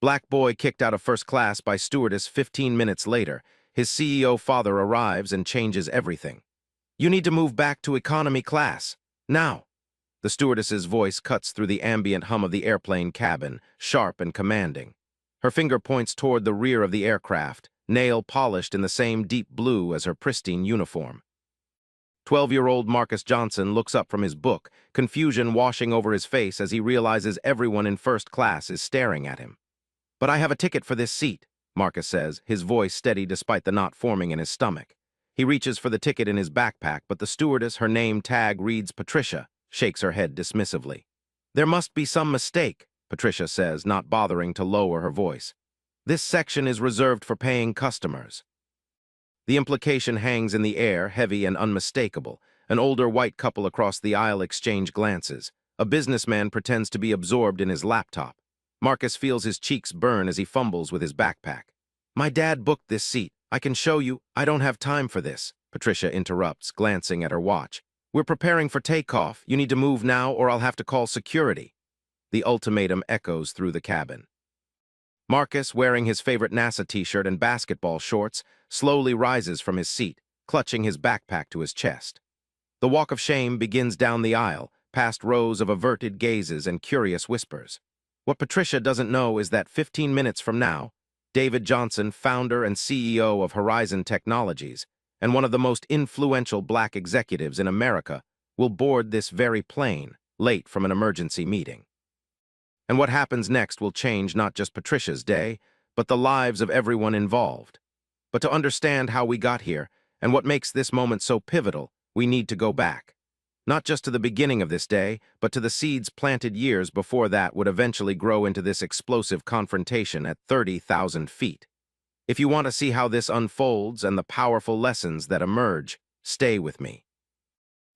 Black boy kicked out of first class by stewardess 15 minutes later. His CEO father arrives and changes everything. You need to move back to economy class. Now. The stewardess's voice cuts through the ambient hum of the airplane cabin, sharp and commanding. Her finger points toward the rear of the aircraft, nail polished in the same deep blue as her pristine uniform. 12-year-old Marcus Johnson looks up from his book, confusion washing over his face as he realizes everyone in first class is staring at him. But I have a ticket for this seat, Marcus says, his voice steady despite the knot forming in his stomach. He reaches for the ticket in his backpack, but the stewardess, her name tag reads Patricia, shakes her head dismissively. There must be some mistake, Patricia says, not bothering to lower her voice. This section is reserved for paying customers. The implication hangs in the air, heavy and unmistakable. An older white couple across the aisle exchange glances. A businessman pretends to be absorbed in his laptop. Marcus feels his cheeks burn as he fumbles with his backpack. My dad booked this seat. I can show you. I don't have time for this, Patricia interrupts, glancing at her watch. We're preparing for takeoff. You need to move now or I'll have to call security. The ultimatum echoes through the cabin. Marcus, wearing his favorite NASA t-shirt and basketball shorts, slowly rises from his seat, clutching his backpack to his chest. The walk of shame begins down the aisle, past rows of averted gazes and curious whispers. What Patricia doesn't know is that 15 minutes from now, David Johnson, founder and CEO of Horizon Technologies, and one of the most influential black executives in America, will board this very plane, late from an emergency meeting. And what happens next will change not just Patricia's day, but the lives of everyone involved. But to understand how we got here, and what makes this moment so pivotal, we need to go back. Not just to the beginning of this day, but to the seeds planted years before that would eventually grow into this explosive confrontation at 30,000 feet. If you want to see how this unfolds and the powerful lessons that emerge, stay with me.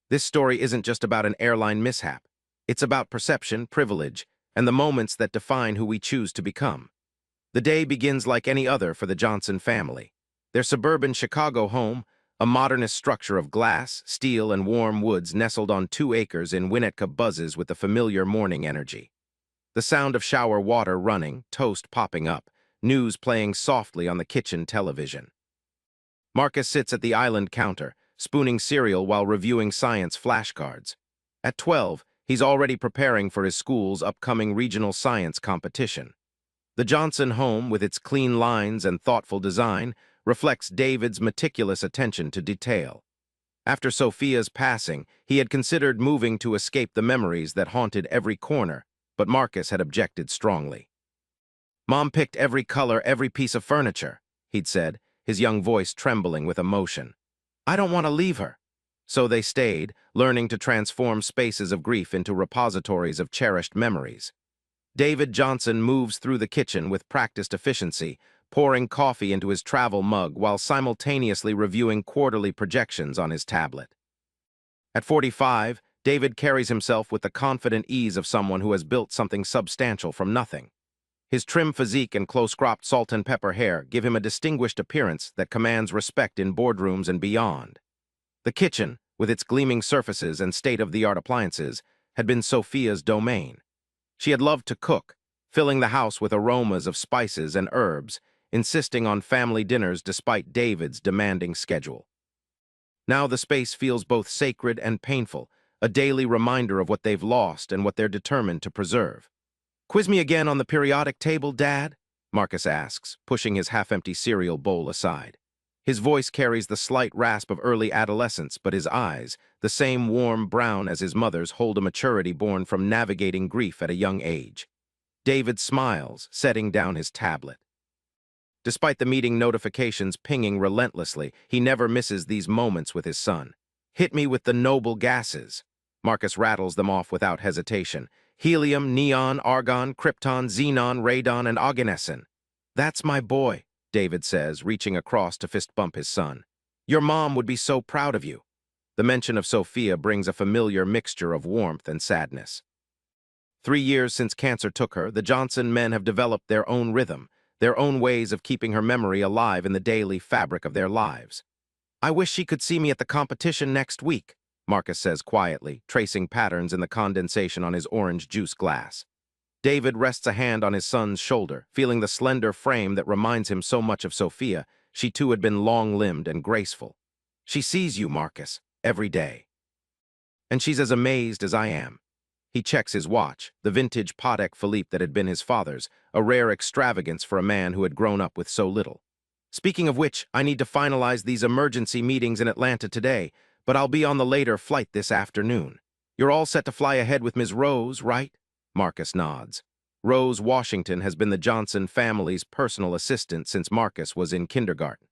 This story isn't just about an airline mishap. It's about perception, privilege, and the moments that define who we choose to become. The day begins like any other for the Johnson family. Their suburban Chicago home, a modernist structure of glass, steel, and warm woods nestled on 2 acres in Winnetka, buzzes with the familiar morning energy. The sound of shower water running, toast popping up, news playing softly on the kitchen television. Marcus sits at the island counter, spooning cereal while reviewing science flashcards. At 12, he's already preparing for his school's upcoming regional science competition. The Johnson home, with its clean lines and thoughtful design, reflects David's meticulous attention to detail. After Sophia's passing, he had considered moving to escape the memories that haunted every corner, but Marcus had objected strongly. Mom picked every color, every piece of furniture, he'd said, his young voice trembling with emotion. I don't want to leave her. So they stayed, learning to transform spaces of grief into repositories of cherished memories. David Johnson moves through the kitchen with practiced efficiency, pouring coffee into his travel mug while simultaneously reviewing quarterly projections on his tablet. At 45, David carries himself with the confident ease of someone who has built something substantial from nothing. His trim physique and close-cropped salt and pepper hair give him a distinguished appearance that commands respect in boardrooms and beyond. The kitchen, with its gleaming surfaces and state-of-the-art appliances, had been Sophia's domain. She had loved to cook, filling the house with aromas of spices and herbs, insisting on family dinners despite David's demanding schedule. Now the space feels both sacred and painful, a daily reminder of what they've lost and what they're determined to preserve. Quiz me again on the periodic table, Dad? Marcus asks, pushing his half-empty cereal bowl aside. His voice carries the slight rasp of early adolescence, but his eyes, the same warm brown as his mother's, hold a maturity born from navigating grief at a young age. David smiles, setting down his tablet. Despite the meeting notifications pinging relentlessly, he never misses these moments with his son. Hit me with the noble gases. Marcus rattles them off without hesitation. Helium, neon, argon, krypton, xenon, radon, and oganesson. That's my boy, David says, reaching across to fist bump his son. Your mom would be so proud of you. The mention of Sophia brings a familiar mixture of warmth and sadness. 3 years since cancer took her, the Johnson men have developed their own rhythm, their own ways of keeping her memory alive in the daily fabric of their lives. I wish she could see me at the competition next week, Marcus says quietly, tracing patterns in the condensation on his orange juice glass. David rests a hand on his son's shoulder, feeling the slender frame that reminds him so much of Sophia. She too had been long-limbed and graceful. She sees you, Marcus, every day. And she's as amazed as I am. He checks his watch, the vintage Patek Philippe that had been his father's, a rare extravagance for a man who had grown up with so little. Speaking of which, I need to finalize these emergency meetings in Atlanta today, but I'll be on the later flight this afternoon. You're all set to fly ahead with Ms. Rose, right? Marcus nods. Rose Washington has been the Johnson family's personal assistant since Marcus was in kindergarten.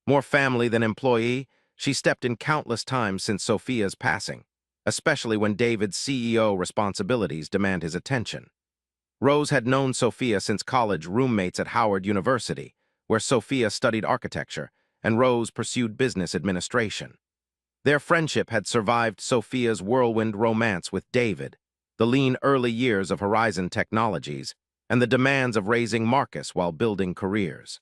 More family than employee, she stepped in countless times since Sophia's passing, especially when David's CEO responsibilities demand his attention. Rose had known Sophia since college roommates at Howard University, where Sophia studied architecture and Rose pursued business administration. Their friendship had survived Sophia's whirlwind romance with David, the lean early years of Horizon Technologies, and the demands of raising Marcus while building careers.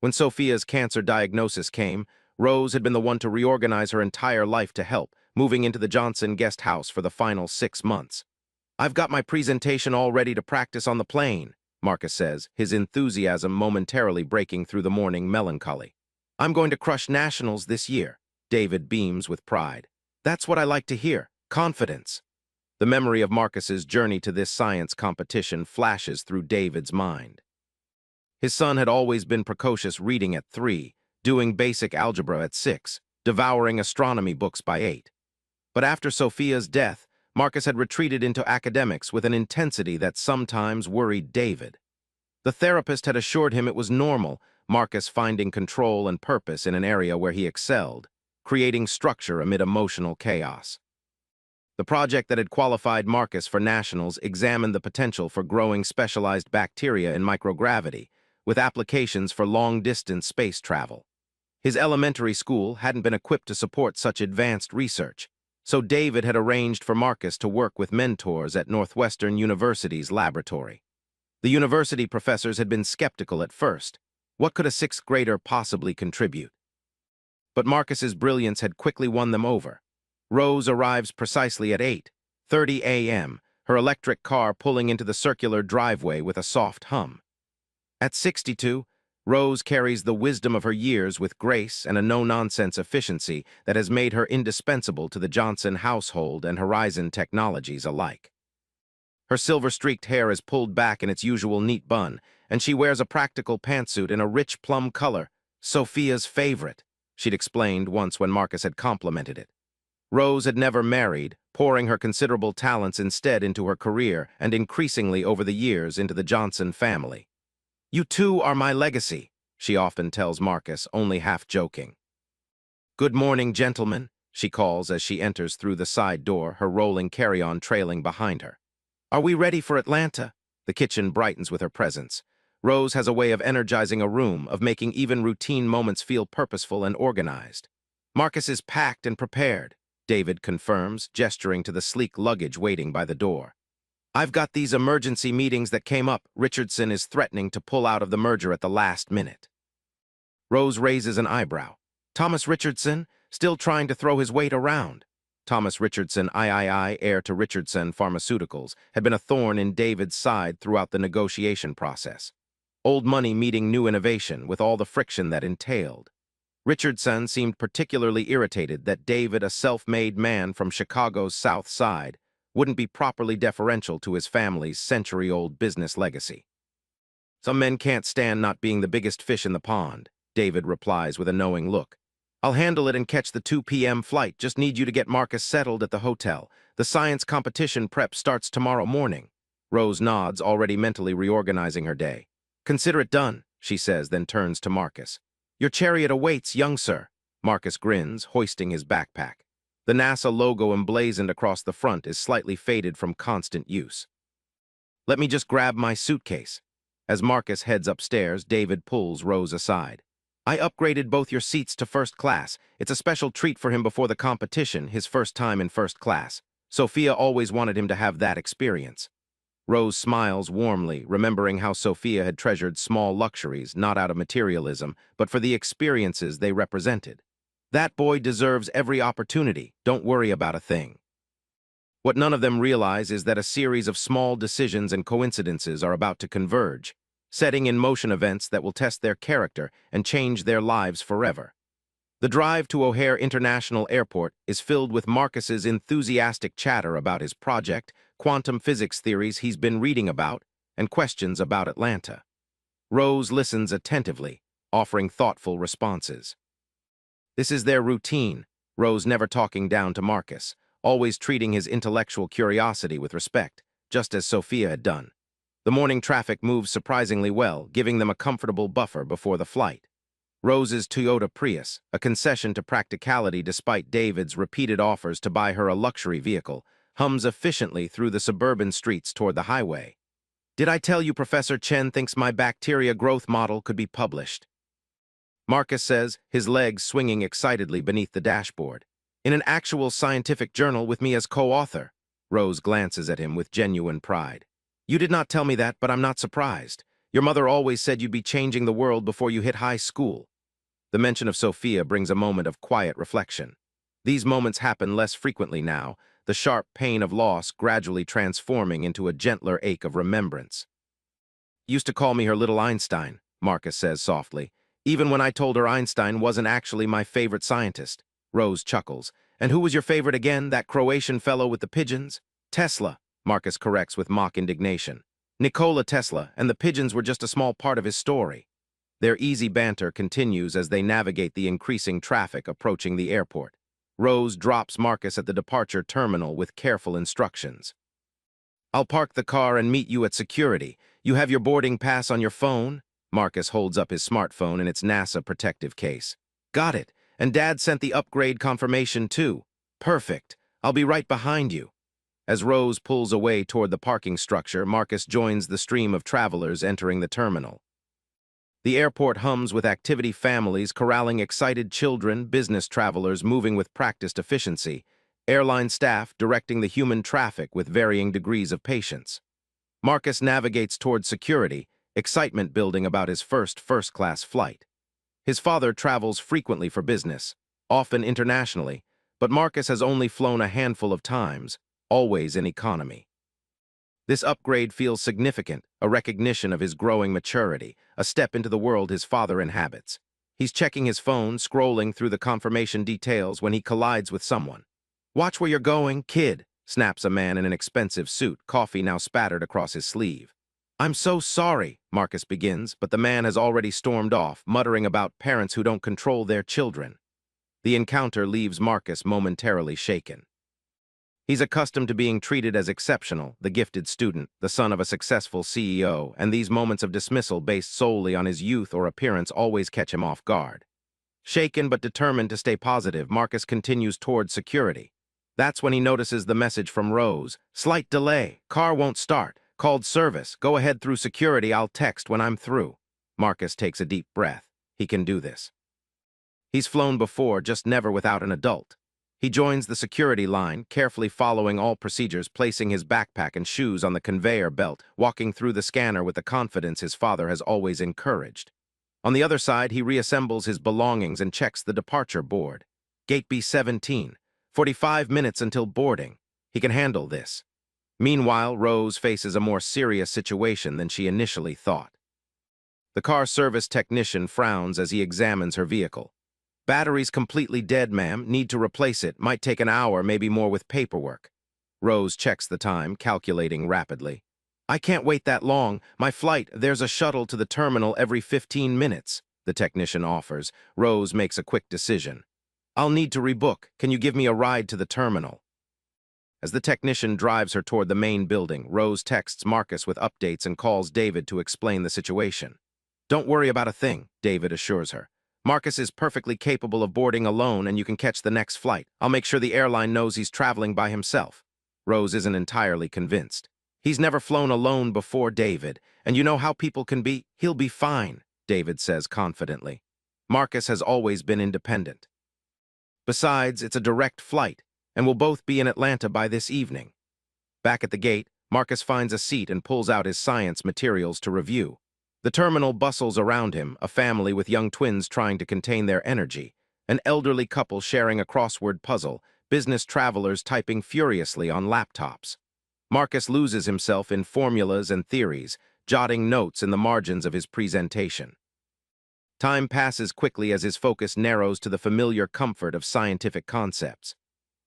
When Sophia's cancer diagnosis came, Rose had been the one to reorganize her entire life to help, moving into the Johnson guest house for the final 6 months. "I've got my presentation all ready to practice on the plane," Marcus says, his enthusiasm momentarily breaking through the morning melancholy. "I'm going to crush nationals this year." David beams with pride. "That's what I like to hear, confidence." The memory of Marcus's journey to this science competition flashes through David's mind. His son had always been precocious, reading at 3, doing basic algebra at 6, devouring astronomy books by 8. But after Sophia's death, Marcus had retreated into academics with an intensity that sometimes worried David. The therapist had assured him it was normal, Marcus finding control and purpose in an area where he excelled, creating structure amid emotional chaos. The project that had qualified Marcus for nationals examined the potential for growing specialized bacteria in microgravity, with applications for long-distance space travel. His elementary school hadn't been equipped to support such advanced research, so David had arranged for Marcus to work with mentors at Northwestern University's laboratory. The university professors had been skeptical at first. What could a 6th grader possibly contribute? But Marcus's brilliance had quickly won them over. Rose arrives precisely at 8:30 a.m., her electric car pulling into the circular driveway with a soft hum. At 62, Rose carries the wisdom of her years with grace and a no-nonsense efficiency that has made her indispensable to the Johnson household and Horizon Technologies alike. Her silver-streaked hair is pulled back in its usual neat bun, and she wears a practical pantsuit in a rich plum color, Sophia's favorite, she'd explained once when Marcus had complimented it. Rose had never married, pouring her considerable talents instead into her career and increasingly over the years into the Johnson family. "You two are my legacy," she often tells Marcus, only half joking. "Good morning, gentlemen," she calls as she enters through the side door, her rolling carry-on trailing behind her. "Are we ready for Atlanta?" The kitchen brightens with her presence. Rose has a way of energizing a room, of making even routine moments feel purposeful and organized. "Marcus is packed and prepared," David confirms, gesturing to the sleek luggage waiting by the door. "I've got these emergency meetings that came up. Richardson is threatening to pull out of the merger at the last minute." Rose raises an eyebrow. "Thomas Richardson, still trying to throw his weight around." Thomas Richardson, III, heir to Richardson Pharmaceuticals, had been a thorn in David's side throughout the negotiation process. Old money meeting new innovation with all the friction that entailed. Richardson seemed particularly irritated that David, a self-made man from Chicago's South Side, wouldn't be properly deferential to his family's century-old business legacy. "Some men can't stand not being the biggest fish in the pond," David replies with a knowing look. "I'll handle it and catch the 2 p.m. flight. Just need you to get Marcus settled at the hotel. The science competition prep starts tomorrow morning." Rose nods, already mentally reorganizing her day. "Consider it done," she says, then turns to Marcus. "Your chariot awaits, young sir." Marcus grins, hoisting his backpack. The NASA logo emblazoned across the front is slightly faded from constant use. "Let me just grab my suitcase." As Marcus heads upstairs, David pulls Rose aside. "I upgraded both your seats to first class. It's a special treat for him before the competition, his first time in first class. Sophia always wanted him to have that experience." Rose smiles warmly, remembering how Sophia had treasured small luxuries, not out of materialism, but for the experiences they represented. "That boy deserves every opportunity. Don't worry about a thing." What none of them realize is that a series of small decisions and coincidences are about to converge, setting in motion events that will test their character and change their lives forever. The drive to O'Hare International Airport is filled with Marcus's enthusiastic chatter about his project, quantum physics theories he's been reading about, and questions about Atlanta. Rose listens attentively, offering thoughtful responses. This is their routine, Rose never talking down to Marcus, always treating his intellectual curiosity with respect, just as Sophia had done. The morning traffic moves surprisingly well, giving them a comfortable buffer before the flight. Rose's Toyota Prius, a concession to practicality despite David's repeated offers to buy her a luxury vehicle, hums efficiently through the suburban streets toward the highway. Did I tell you Professor Chen thinks my bacteria growth model could be published? Marcus says, his legs swinging excitedly beneath the dashboard. In an actual scientific journal with me as co-author. Rose glances at him with genuine pride. You did not tell me that, but I'm not surprised. Your mother always said you'd be changing the world before you hit high school. The mention of Sophia brings a moment of quiet reflection. These moments happen less frequently now, the sharp pain of loss gradually transforming into a gentler ache of remembrance. Used to call me her little Einstein, Marcus says softly, even when I told her Einstein wasn't actually my favorite scientist. Rose chuckles. And who was your favorite again, that Croatian fellow with the pigeons? Tesla, Marcus corrects with mock indignation. Nikola Tesla, and the pigeons were just a small part of his story. Their easy banter continues as they navigate the increasing traffic approaching the airport. Rose drops Marcus at the departure terminal with careful instructions. I'll park the car and meet you at security. You have your boarding pass on your phone? Marcus holds up his smartphone in its NASA protective case. Got it. And Dad sent the upgrade confirmation too. Perfect. I'll be right behind you. As Rose pulls away toward the parking structure, Marcus joins the stream of travelers entering the terminal. The airport hums with activity families corralling excited children, business travelers moving with practiced efficiency, airline staff directing the human traffic with varying degrees of patience. Marcus navigates toward security, excitement building about his first-class flight. His father travels frequently for business, often internationally, but Marcus has only flown a handful of times, always in economy. This upgrade feels significant, a recognition of his growing maturity, a step into the world his father inhabits. He's checking his phone, scrolling through the confirmation details when he collides with someone. Watch where you're going, kid, snaps a man in an expensive suit, coffee now spattered across his sleeve. I'm so sorry, Marcus begins, but the man has already stormed off, muttering about parents who don't control their children. The encounter leaves Marcus momentarily shaken. He's accustomed to being treated as exceptional, the gifted student, the son of a successful CEO, and these moments of dismissal based solely on his youth or appearance always catch him off guard. Shaken but determined to stay positive, Marcus continues toward security. That's when he notices the message from Rose. Slight delay. Car won't start. Called service. Go ahead through security. I'll text when I'm through. Marcus takes a deep breath. He can do this. He's flown before, just never without an adult. He joins the security line, carefully following all procedures, placing his backpack and shoes on the conveyor belt, walking through the scanner with the confidence his father has always encouraged. On the other side, he reassembles his belongings and checks the departure board. Gate B17. 45 minutes until boarding. He can handle this. Meanwhile, Rose faces a more serious situation than she initially thought. The car service technician frowns as he examines her vehicle. Battery's completely dead, ma'am. Need to replace it. Might take an hour, maybe more with paperwork. Rose checks the time, calculating rapidly. I can't wait that long. My flight, there's a shuttle to the terminal every 15 minutes, the technician offers. Rose makes a quick decision. I'll need to rebook. Can you give me a ride to the terminal? As the technician drives her toward the main building, Rose texts Marcus with updates and calls David to explain the situation. Don't worry about a thing, David assures her. Marcus is perfectly capable of boarding alone and you can catch the next flight. I'll make sure the airline knows he's traveling by himself. Rose isn't entirely convinced. He's never flown alone before, David, and you know how people can be. He'll be fine, David says confidently. Marcus has always been independent. Besides, it's a direct flight, and we'll both be in Atlanta by this evening. Back at the gate, Marcus finds a seat and pulls out his science materials to review. The terminal bustles around him, a family with young twins trying to contain their energy, an elderly couple sharing a crossword puzzle, business travelers typing furiously on laptops. Marcus loses himself in formulas and theories, jotting notes in the margins of his presentation. Time passes quickly as his focus narrows to the familiar comfort of scientific concepts.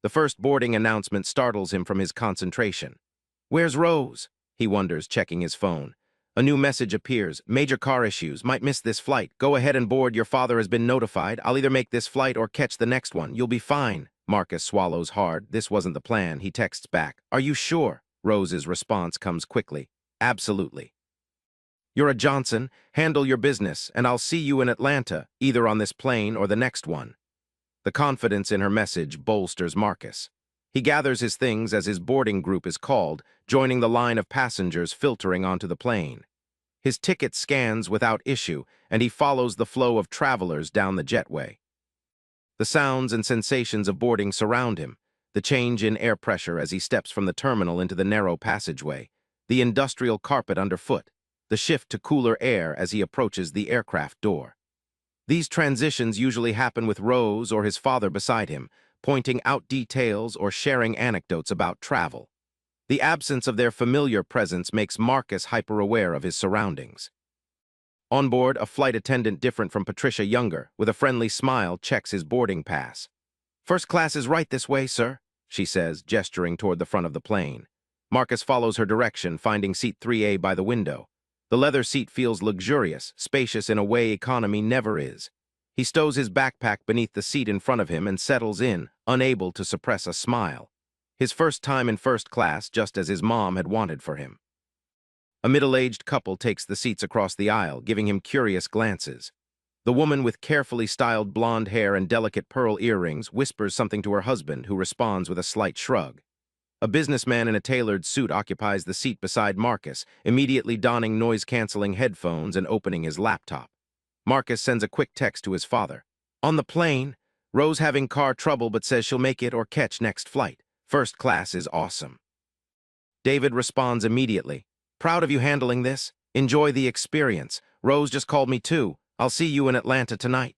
The first boarding announcement startles him from his concentration. "Where's Rose?" he wonders, checking his phone. A new message appears. "Major car issues. Might miss this flight. Go ahead and board. Your father has been notified. I'll either make this flight or catch the next one. You'll be fine." Marcus swallows hard. This wasn't the plan. He texts back. "Are you sure?" Rose's response comes quickly. "Absolutely." "You're a Johnson. Handle your business, and I'll see you in Atlanta, either on this plane or the next one." The confidence in her message bolsters Marcus. He gathers his things as his boarding group is called, joining the line of passengers filtering onto the plane. His ticket scans without issue, and he follows the flow of travelers down the jetway. The sounds and sensations of boarding surround him, the change in air pressure as he steps from the terminal into the narrow passageway, the industrial carpet underfoot, the shift to cooler air as he approaches the aircraft door. These transitions usually happen with Rose or his father beside him, pointing out details or sharing anecdotes about travel. The absence of their familiar presence makes Marcus hyper-aware of his surroundings. On board, a flight attendant different from Patricia Younger, with a friendly smile, checks his boarding pass. "First class is right this way, sir," she says, gesturing toward the front of the plane. Marcus follows her direction, finding seat 3A by the window. The leather seat feels luxurious, spacious in a way economy never is. He stows his backpack beneath the seat in front of him and settles in, unable to suppress a smile. His first time in first class, just as his mom had wanted for him. A middle-aged couple takes the seats across the aisle, giving him curious glances. The woman with carefully styled blonde hair and delicate pearl earrings whispers something to her husband, who responds with a slight shrug. A businessman in a tailored suit occupies the seat beside Marcus, immediately donning noise-canceling headphones and opening his laptop. Marcus sends a quick text to his father. "On the plane, Rose having car trouble but says she'll make it or catch next flight. First class is awesome." David responds immediately. "Proud of you handling this. Enjoy the experience. Rose just called me too. I'll see you in Atlanta tonight."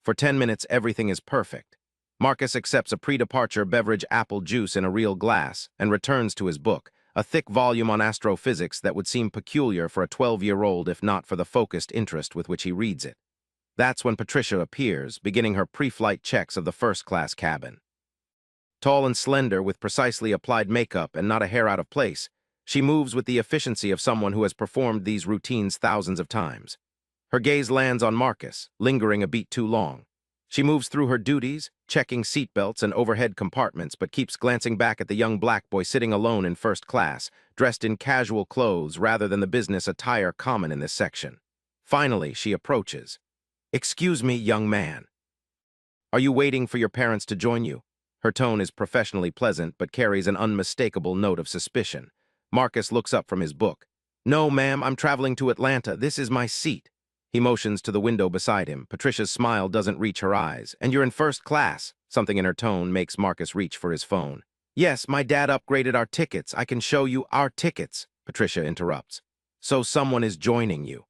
For 10 minutes, everything is perfect. Marcus accepts a pre-departure beverage apple juice in a real glass and returns to his book, a thick volume on astrophysics that would seem peculiar for a 12-year-old if not for the focused interest with which he reads it. That's when Patricia appears, beginning her pre-flight checks of the first-class cabin. Tall and slender, with precisely applied makeup and not a hair out of place, she moves with the efficiency of someone who has performed these routines thousands of times. Her gaze lands on Marcus, lingering a beat too long. She moves through her duties, checking seatbelts and overhead compartments, but keeps glancing back at the young black boy sitting alone in first class, dressed in casual clothes rather than the business attire common in this section. Finally, she approaches. "Excuse me, young man. Are you waiting for your parents to join you?" Her tone is professionally pleasant, but carries an unmistakable note of suspicion. Marcus looks up from his book. "No, ma'am, I'm traveling to Atlanta. This is my seat." He motions to the window beside him. Patricia's smile doesn't reach her eyes. "And you're in first class." Something in her tone makes Marcus reach for his phone. "Yes, my dad upgraded our tickets. I can show you our tickets," Patricia interrupts. "So someone is joining you."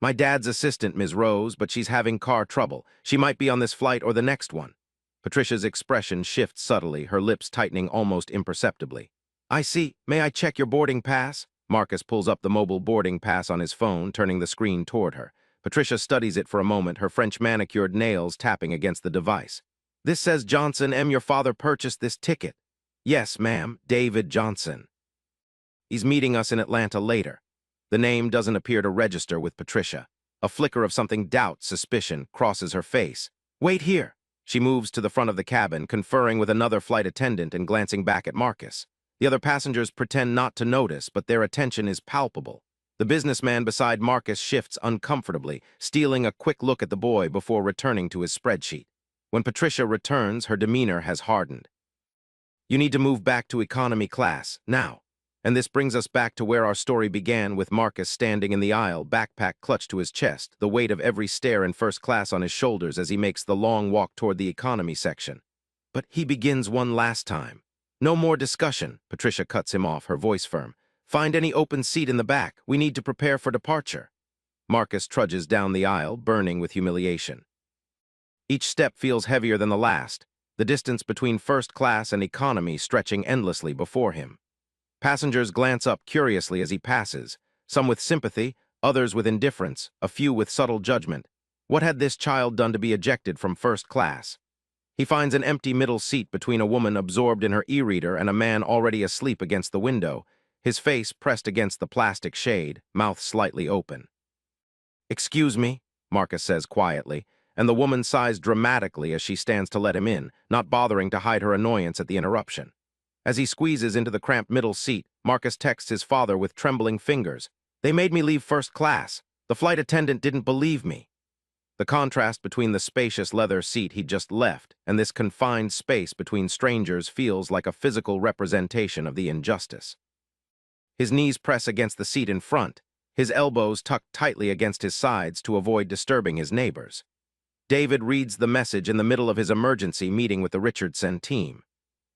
"My dad's assistant, Ms. Rose, but she's having car trouble. She might be on this flight or the next one." Patricia's expression shifts subtly, her lips tightening almost imperceptibly. "I see. May I check your boarding pass?" Marcus pulls up the mobile boarding pass on his phone, turning the screen toward her. Patricia studies it for a moment, her French manicured nails tapping against the device. "This says Johnson M. Your father purchased this ticket." "Yes, ma'am, David Johnson. He's meeting us in Atlanta later." The name doesn't appear to register with Patricia. A flicker of something doubt, suspicion, crosses her face. "Wait here." She moves to the front of the cabin, conferring with another flight attendant and glancing back at Marcus. The other passengers pretend not to notice, but their attention is palpable. The businessman beside Marcus shifts uncomfortably, stealing a quick look at the boy before returning to his spreadsheet. When Patricia returns, her demeanor has hardened. "You need to move back to economy class, now." And this brings us back to where our story began, with Marcus standing in the aisle, backpack clutched to his chest, the weight of every stare in first class on his shoulders as he makes the long walk toward the economy section. But he begins one last time. "No more discussion," Patricia cuts him off, her voice firm. "Find any open seat in the back. We need to prepare for departure." Marcus trudges down the aisle, burning with humiliation. Each step feels heavier than the last. the distance between first class and economy stretching endlessly before him. Passengers glance up curiously as he passes, some with sympathy, others with indifference, a few with subtle judgment. What had this child done to be ejected from first class? He finds an empty middle seat between a woman absorbed in her e-reader and a man already asleep against the window, his face pressed against the plastic shade, mouth slightly open. "Excuse me," Marcus says quietly, and the woman sighs dramatically as she stands to let him in, not bothering to hide her annoyance at the interruption. As he squeezes into the cramped middle seat, Marcus texts his father with trembling fingers. "They made me leave first class. The flight attendant didn't believe me." The contrast between the spacious leather seat he'd just left and this confined space between strangers feels like a physical representation of the injustice. His knees press against the seat in front, his elbows tucked tightly against his sides to avoid disturbing his neighbors. David reads the message in the middle of his emergency meeting with the Richardson team.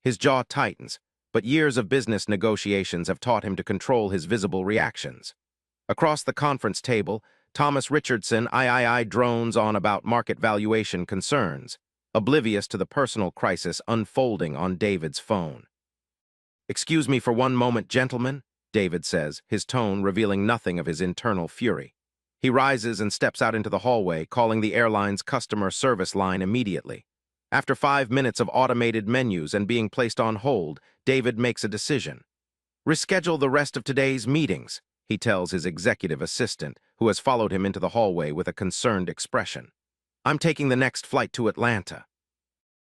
His jaw tightens, but years of business negotiations have taught him to control his visible reactions. Across the conference table, Thomas Richardson III drones on about market valuation concerns, oblivious to the personal crisis unfolding on David's phone. "Excuse me for one moment, gentlemen," David says, his tone revealing nothing of his internal fury. He rises and steps out into the hallway, calling the airline's customer service line immediately. After 5 minutes of automated menus and being placed on hold, David makes a decision. "Reschedule the rest of today's meetings," he tells his executive assistant, who has followed him into the hallway with a concerned expression. "I'm taking the next flight to Atlanta."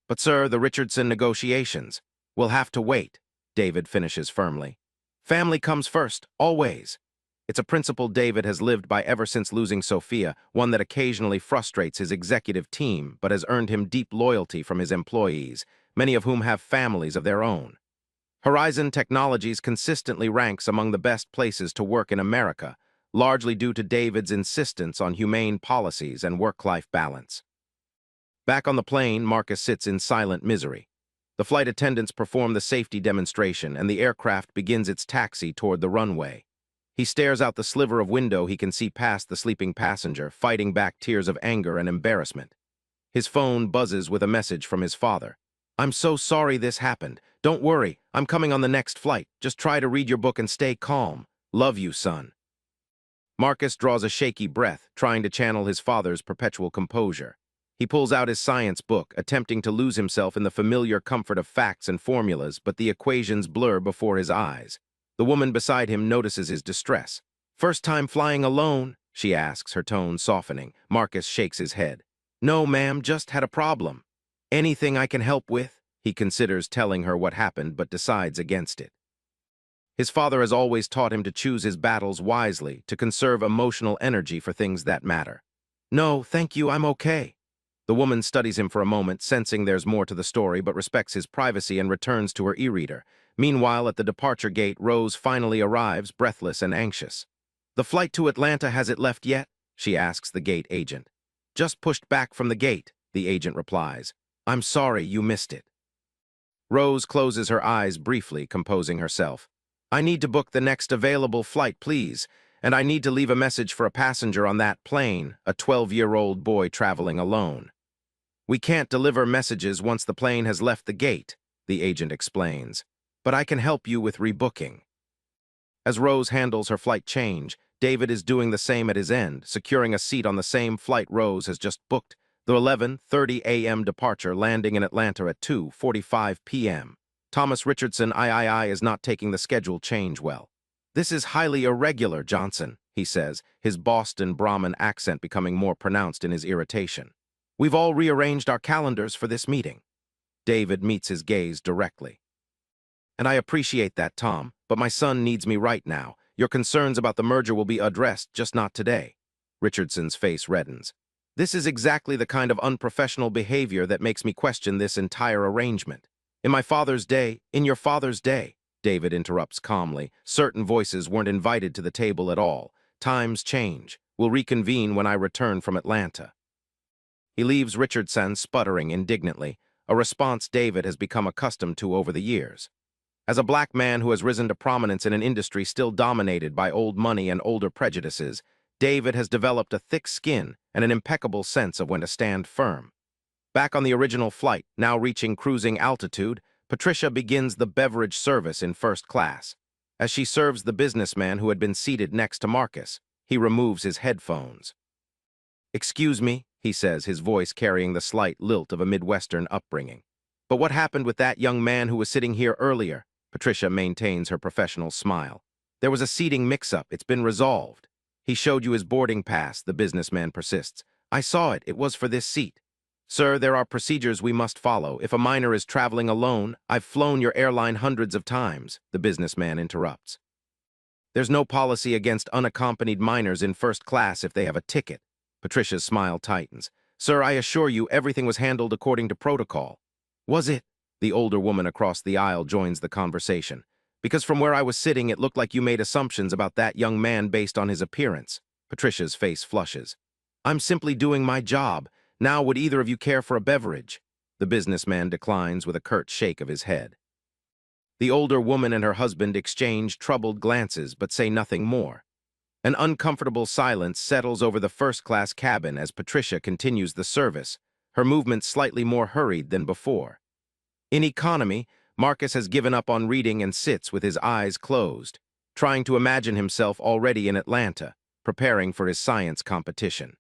"But sir, the Richardson negotiations will have to wait," David finishes firmly. "Family comes first, always." It's a principle David has lived by ever since losing Sophia, one that occasionally frustrates his executive team but has earned him deep loyalty from his employees, many of whom have families of their own. Horizon Technologies consistently ranks among the best places to work in America, largely due to David's insistence on humane policies and work-life balance. Back on the plane, Marcus sits in silent misery. The flight attendants perform the safety demonstration and the aircraft begins its taxi toward the runway. He stares out the sliver of window he can see past the sleeping passenger, fighting back tears of anger and embarrassment. His phone buzzes with a message from his father. "I'm so sorry this happened. Don't worry, I'm coming on the next flight. Just try to read your book and stay calm. Love you, son." Marcus draws a shaky breath, trying to channel his father's perpetual composure. He pulls out his science book, attempting to lose himself in the familiar comfort of facts and formulas, but the equations blur before his eyes. The woman beside him notices his distress. "First time flying alone?" she asks, her tone softening. Marcus shakes his head. "No, ma'am, just had a problem." "Anything I can help with?" He considers telling her what happened, but decides against it. His father has always taught him to choose his battles wisely, to conserve emotional energy for things that matter. "No, thank you, I'm okay." The woman studies him for a moment, sensing there's more to the story, but respects his privacy and returns to her e-reader. Meanwhile, at the departure gate, Rose finally arrives, breathless and anxious. "The flight to Atlanta, has it left yet?" she asks the gate agent. "Just pushed back from the gate," the agent replies. "I'm sorry you missed it." Rose closes her eyes briefly, composing herself. "I need to book the next available flight, please, and I need to leave a message for a passenger on that plane, a 12-year-old boy traveling alone." "We can't deliver messages once the plane has left the gate," the agent explains, "but I can help you with rebooking." As Rose handles her flight change, David is doing the same at his end, securing a seat on the same flight Rose has just booked, the 11:30 a.m. departure, landing in Atlanta at 2:45 p.m. Thomas Richardson III is not taking the schedule change well. "This is highly irregular, Johnson," he says, his Boston Brahmin accent becoming more pronounced in his irritation. "We've all rearranged our calendars for this meeting." David meets his gaze directly. "And I appreciate that, Tom, but my son needs me right now. Your concerns about the merger will be addressed, just not today." Richardson's face reddens. "This is exactly the kind of unprofessional behavior that makes me question this entire arrangement. In your father's day, David interrupts calmly. Certain voices weren't invited to the table at all. Times change. We'll reconvene when I return from Atlanta." He leaves Richardson sputtering indignantly, a response David has become accustomed to over the years. As a black man who has risen to prominence in an industry still dominated by old money and older prejudices, David has developed a thick skin and an impeccable sense of when to stand firm. Back on the original flight, now reaching cruising altitude, Patricia begins the beverage service in first class. As she serves the businessman who had been seated next to Marcus, he removes his headphones. "Excuse me," he says, his voice carrying the slight lilt of a Midwestern upbringing. "But what happened with that young man who was sitting here earlier?" Patricia maintains her professional smile. "There was a seating mix-up. It's been resolved." "He showed you his boarding pass," the businessman persists. "I saw it. It was for this seat." "Sir, there are procedures we must follow. If a minor is traveling alone, I've flown your airline hundreds of times," the businessman interrupts. "There's no policy against unaccompanied minors in first class if they have a ticket." Patricia's smile tightens. "Sir, I assure you everything was handled according to protocol." "Was it?" The older woman across the aisle joins the conversation. "Because from where I was sitting, it looked like you made assumptions about that young man based on his appearance." Patricia's face flushes. "I'm simply doing my job. Now, would either of you care for a beverage?" The businessman declines with a curt shake of his head. The older woman and her husband exchange troubled glances but say nothing more. An uncomfortable silence settles over the first-class cabin as Patricia continues the service, her movements slightly more hurried than before. In economy, Marcus has given up on reading and sits with his eyes closed, trying to imagine himself already in Atlanta, preparing for his science competition.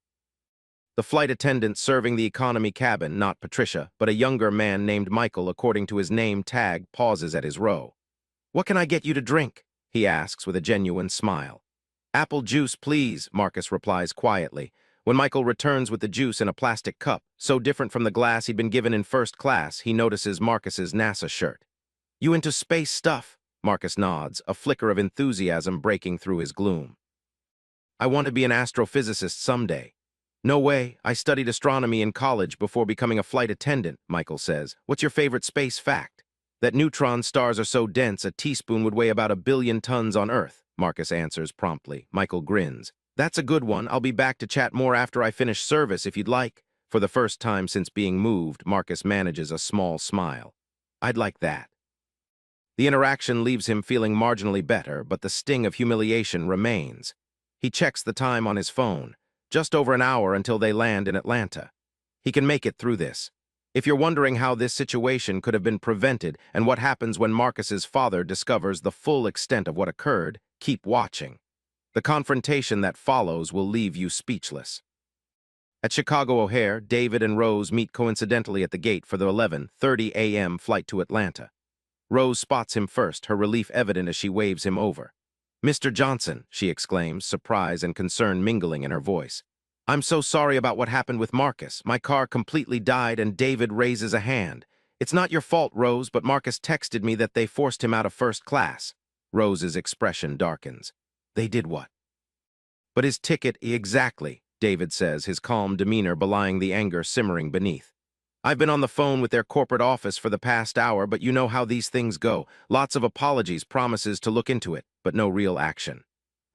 The flight attendant serving the economy cabin, not Patricia, but a younger man named Michael according to his name tag, pauses at his row. "What can I get you to drink?" he asks with a genuine smile. "Apple juice, please," Marcus replies quietly. When Michael returns with the juice in a plastic cup, so different from the glass he'd been given in first class, he notices Marcus's NASA shirt. "You into space stuff?" Marcus nods, a flicker of enthusiasm breaking through his gloom. "I want to be an astrophysicist someday." "No way, I studied astronomy in college before becoming a flight attendant," Michael says. "What's your favorite space fact?" "That neutron stars are so dense a teaspoon would weigh about 1 billion tons on Earth," Marcus answers promptly. Michael grins. "That's a good one. I'll be back to chat more after I finish service if you'd like." For the first time since being moved, Marcus manages a small smile. "I'd like that." The interaction leaves him feeling marginally better, but the sting of humiliation remains. He checks the time on his phone. Just over an hour until they land in Atlanta. He can make it through this. If you're wondering how this situation could have been prevented and what happens when Marcus's father discovers the full extent of what occurred, keep watching. The confrontation that follows will leave you speechless. At Chicago O'Hare, David and Rose meet coincidentally at the gate for the 11:30 a.m. flight to Atlanta. Rose spots him first, her relief evident as she waves him over. "Mr. Johnson," she exclaims, surprise and concern mingling in her voice. "I'm so sorry about what happened with Marcus. My car completely died," and David raises a hand. "It's not your fault, Rose, but Marcus texted me that they forced him out of first class." Rose's expression darkens. "They did what?" "But his ticket, exactly," David says, his calm demeanor belying the anger simmering beneath. "I've been on the phone with their corporate office for the past hour, but you know how these things go. Lots of apologies, promises to look into it, but no real action."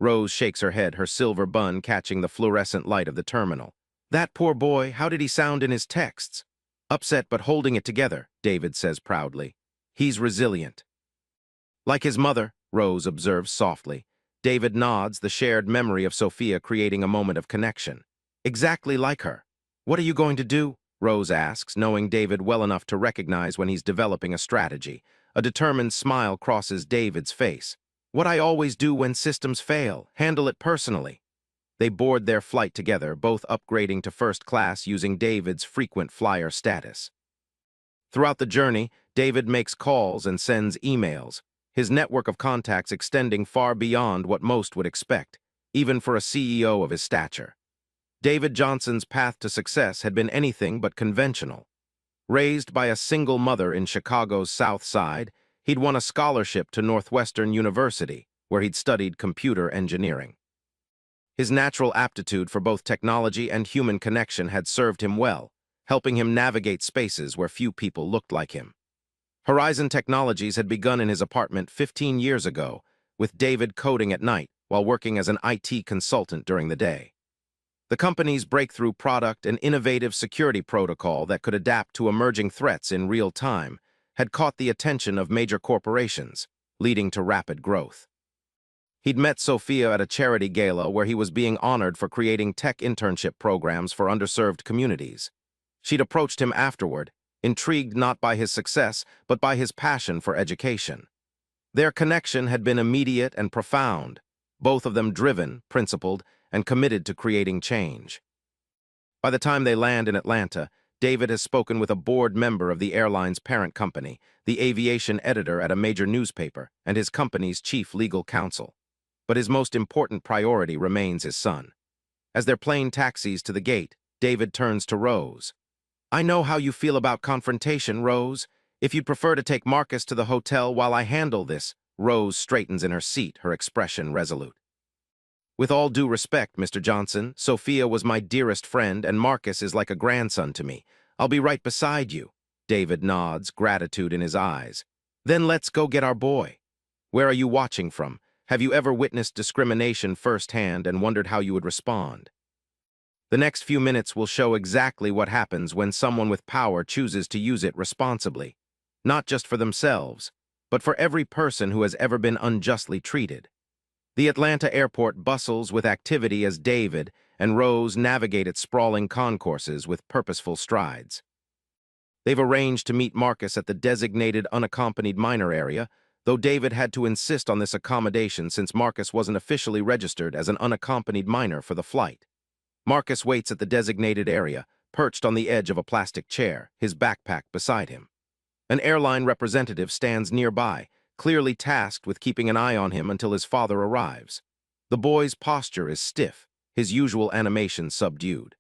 Rose shakes her head, her silver bun catching the fluorescent light of the terminal. "That poor boy, how did he sound in his texts?" "Upset but holding it together," David says proudly. "He's resilient." "Like his mother," Rose observes softly. David nods, the shared memory of Sophia creating a moment of connection. "Exactly like her." "What are you going to do?" Rose asks, knowing David well enough to recognize when he's developing a strategy. A determined smile crosses David's face. "What I always do when systems fail, handle it personally." They board their flight together, both upgrading to first class using David's frequent flyer status. Throughout the journey, David makes calls and sends emails, his network of contacts extending far beyond what most would expect, even for a CEO of his stature. David Johnson's path to success had been anything but conventional. Raised by a single mother in Chicago's South Side, he'd won a scholarship to Northwestern University, where he'd studied computer engineering. His natural aptitude for both technology and human connection had served him well, helping him navigate spaces where few people looked like him. Horizon Technologies had begun in his apartment 15 years ago, with David coding at night while working as an IT consultant during the day. The company's breakthrough product and innovative security protocol that could adapt to emerging threats in real time had caught the attention of major corporations, leading to rapid growth. He'd met Sophia at a charity gala where he was being honored for creating tech internship programs for underserved communities. She'd approached him afterward, intrigued not by his success, but by his passion for education. Their connection had been immediate and profound, both of them driven, principled, and committed to creating change. By the time they land in Atlanta, David has spoken with a board member of the airline's parent company, the aviation editor at a major newspaper, and his company's chief legal counsel. But his most important priority remains his son. As their plane taxis to the gate, David turns to Rose. "I know how you feel about confrontation, Rose. If you'd prefer to take Marcus to the hotel while I handle this." Rose straightens in her seat, her expression resolute. "With all due respect, Mr. Johnson, Sophia was my dearest friend and Marcus is like a grandson to me. I'll be right beside you." David nods, gratitude in his eyes. "Then let's go get our boy. Where are you watching from? Have you ever witnessed discrimination firsthand and wondered how you would respond?" The next few minutes will show exactly what happens when someone with power chooses to use it responsibly, not just for themselves, but for every person who has ever been unjustly treated. The Atlanta airport bustles with activity as David and Rose navigate its sprawling concourses with purposeful strides. They've arranged to meet Marcus at the designated unaccompanied minor area, though David had to insist on this accommodation since Marcus wasn't officially registered as an unaccompanied minor for the flight. Marcus waits at the designated area, perched on the edge of a plastic chair, his backpack beside him. An airline representative stands nearby, clearly tasked with keeping an eye on him until his father arrives. The boy's posture is stiff, his usual animation subdued.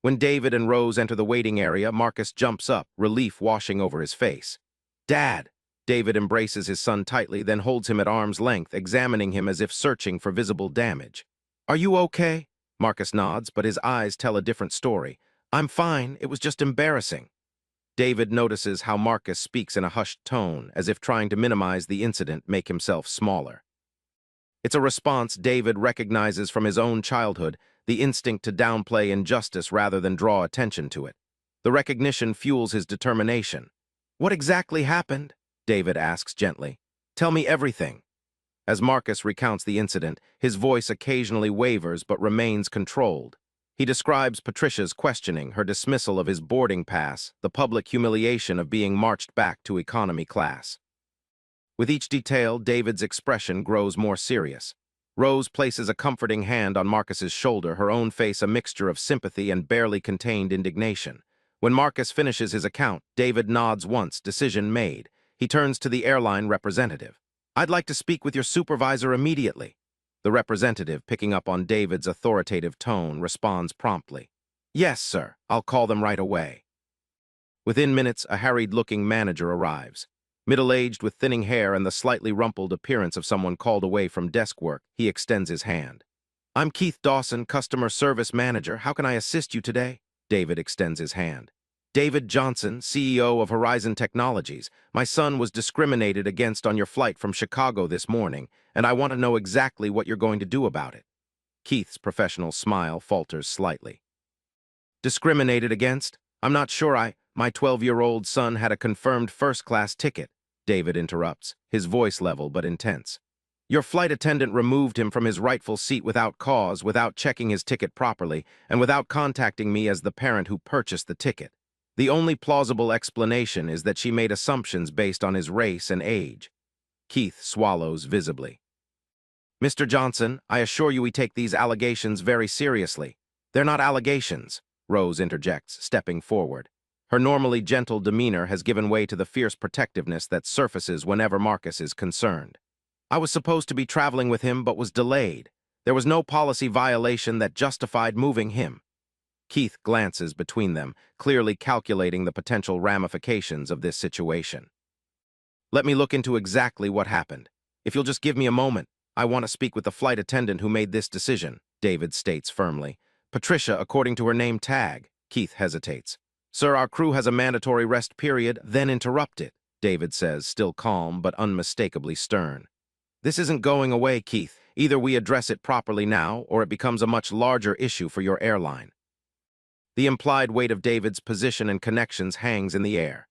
When David and Rose enter the waiting area, Marcus jumps up, relief washing over his face. "Dad!" David embraces his son tightly, then holds him at arm's length, examining him as if searching for visible damage. "Are you okay?" Marcus nods, but his eyes tell a different story. "I'm fine, it was just embarrassing." David notices how Marcus speaks in a hushed tone, as if trying to minimize the incident, make himself smaller. It's a response David recognizes from his own childhood, the instinct to downplay injustice rather than draw attention to it. The recognition fuels his determination. "What exactly happened?" David asks gently. "Tell me everything." As Marcus recounts the incident, his voice occasionally wavers but remains controlled. He describes Patricia's questioning, her dismissal of his boarding pass, the public humiliation of being marched back to economy class. With each detail, David's expression grows more serious. Rose places a comforting hand on Marcus's shoulder, her own face a mixture of sympathy and barely contained indignation. When Marcus finishes his account, David nods once, decision made. He turns to the airline representative. "I'd like to speak with your supervisor immediately." The representative, picking up on David's authoritative tone, responds promptly. "Yes, sir, I'll call them right away." Within minutes, a harried-looking manager arrives. Middle-aged with thinning hair and the slightly rumpled appearance of someone called away from desk work, he extends his hand. "I'm Keith Dawson, Customer Service Manager. How can I assist you today?" David extends his hand. "David Johnson, CEO of Horizon Technologies. My son was discriminated against on your flight from Chicago this morning, and I want to know exactly what you're going to do about it." Keith's professional smile falters slightly. "Discriminated against? I'm not sure my 12-year-old son had a confirmed first-class ticket," David interrupts, his voice level but intense. "Your flight attendant removed him from his rightful seat without cause, without checking his ticket properly, and without contacting me as the parent who purchased the ticket. The only plausible explanation is that she made assumptions based on his race and age." Keith swallows visibly. "Mr. Johnson, I assure you we take these allegations very seriously." "They're not allegations," Rose interjects, stepping forward. Her normally gentle demeanor has given way to the fierce protectiveness that surfaces whenever Marcus is concerned. "I was supposed to be traveling with him but was delayed. There was no policy violation that justified moving him." Keith glances between them, clearly calculating the potential ramifications of this situation. "Let me look into exactly what happened. If you'll just give me a moment, I want to speak with the flight attendant who made this decision," David states firmly. "Patricia, according to her name tag." Keith hesitates. "Sir, our crew has a mandatory rest period, then interrupt it," David says, still calm but unmistakably stern. "This isn't going away, Keith. Either we address it properly now, or it becomes a much larger issue for your airline." The implied weight of David's position and connections hangs in the air.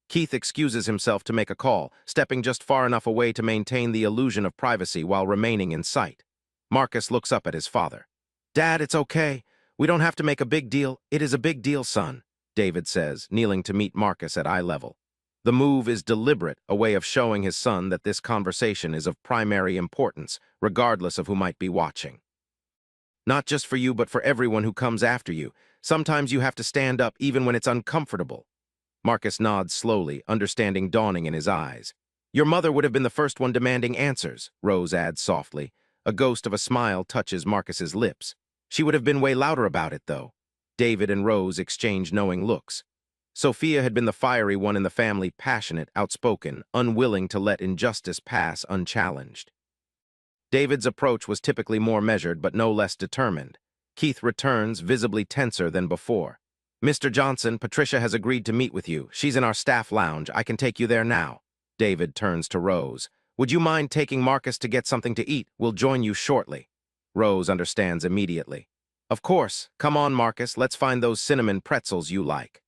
Keith excuses himself to make a call, stepping just far enough away to maintain the illusion of privacy while remaining in sight. Marcus looks up at his father. "Dad, it's okay. We don't have to make a big deal. It is a big deal, son." David says, kneeling to meet Marcus at eye level. The move is deliberate, a way of showing his son that this conversation is of primary importance, regardless of who might be watching. Not just for you, but for everyone who comes after you. Sometimes you have to stand up even when it's uncomfortable. Marcus nods slowly, understanding dawning in his eyes. Your mother would have been the first one demanding answers, Rose adds softly. A ghost of a smile touches Marcus's lips. She would have been way louder about it, though. David and Rose exchange knowing looks. Sophia had been the fiery one in the family, passionate, outspoken, unwilling to let injustice pass unchallenged. David's approach was typically more measured, but no less determined. Keith returns, visibly tenser than before. Mr. Johnson, Patricia has agreed to meet with you. She's in our staff lounge. I can take you there now. David turns to Rose. Would you mind taking Marcus to get something to eat? We'll join you shortly. Rose understands immediately. Of course. Come on, Marcus. Let's find those cinnamon pretzels you like.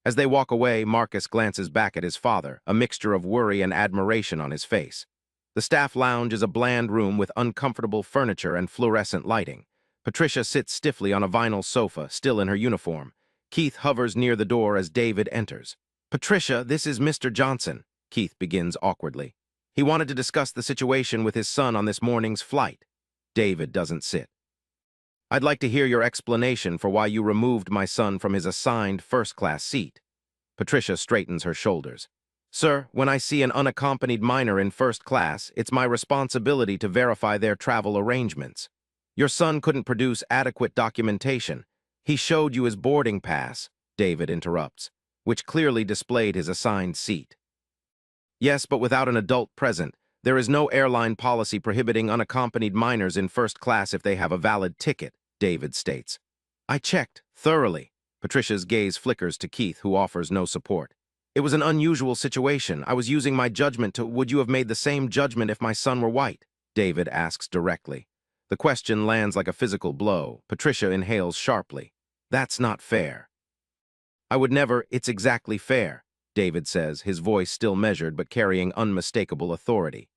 As they walk away, Marcus glances back at his father, a mixture of worry and admiration on his face. The staff lounge is a bland room with uncomfortable furniture and fluorescent lighting. Patricia sits stiffly on a vinyl sofa, still in her uniform. Keith hovers near the door as David enters. Patricia, this is Mr. Johnson, Keith begins awkwardly. He wanted to discuss the situation with his son on this morning's flight. David doesn't sit. I'd like to hear your explanation for why you removed my son from his assigned first-class seat. Patricia straightens her shoulders. Sir, when I see an unaccompanied minor in first class, it's my responsibility to verify their travel arrangements. Your son couldn't produce adequate documentation. He showed you his boarding pass, David interrupts, which clearly displayed his assigned seat. Yes, but without an adult present, there is no airline policy prohibiting unaccompanied minors in first class if they have a valid ticket, David states. I checked, thoroughly. Patricia's gaze flickers to Keith, who offers no support. It was an unusual situation. I was using my judgment to, would you have made the same judgment if my son were white? David asks directly. The question lands like a physical blow. Patricia inhales sharply. That's not fair. I would never, it's exactly fair, David says, his voice still measured but carrying unmistakable authority.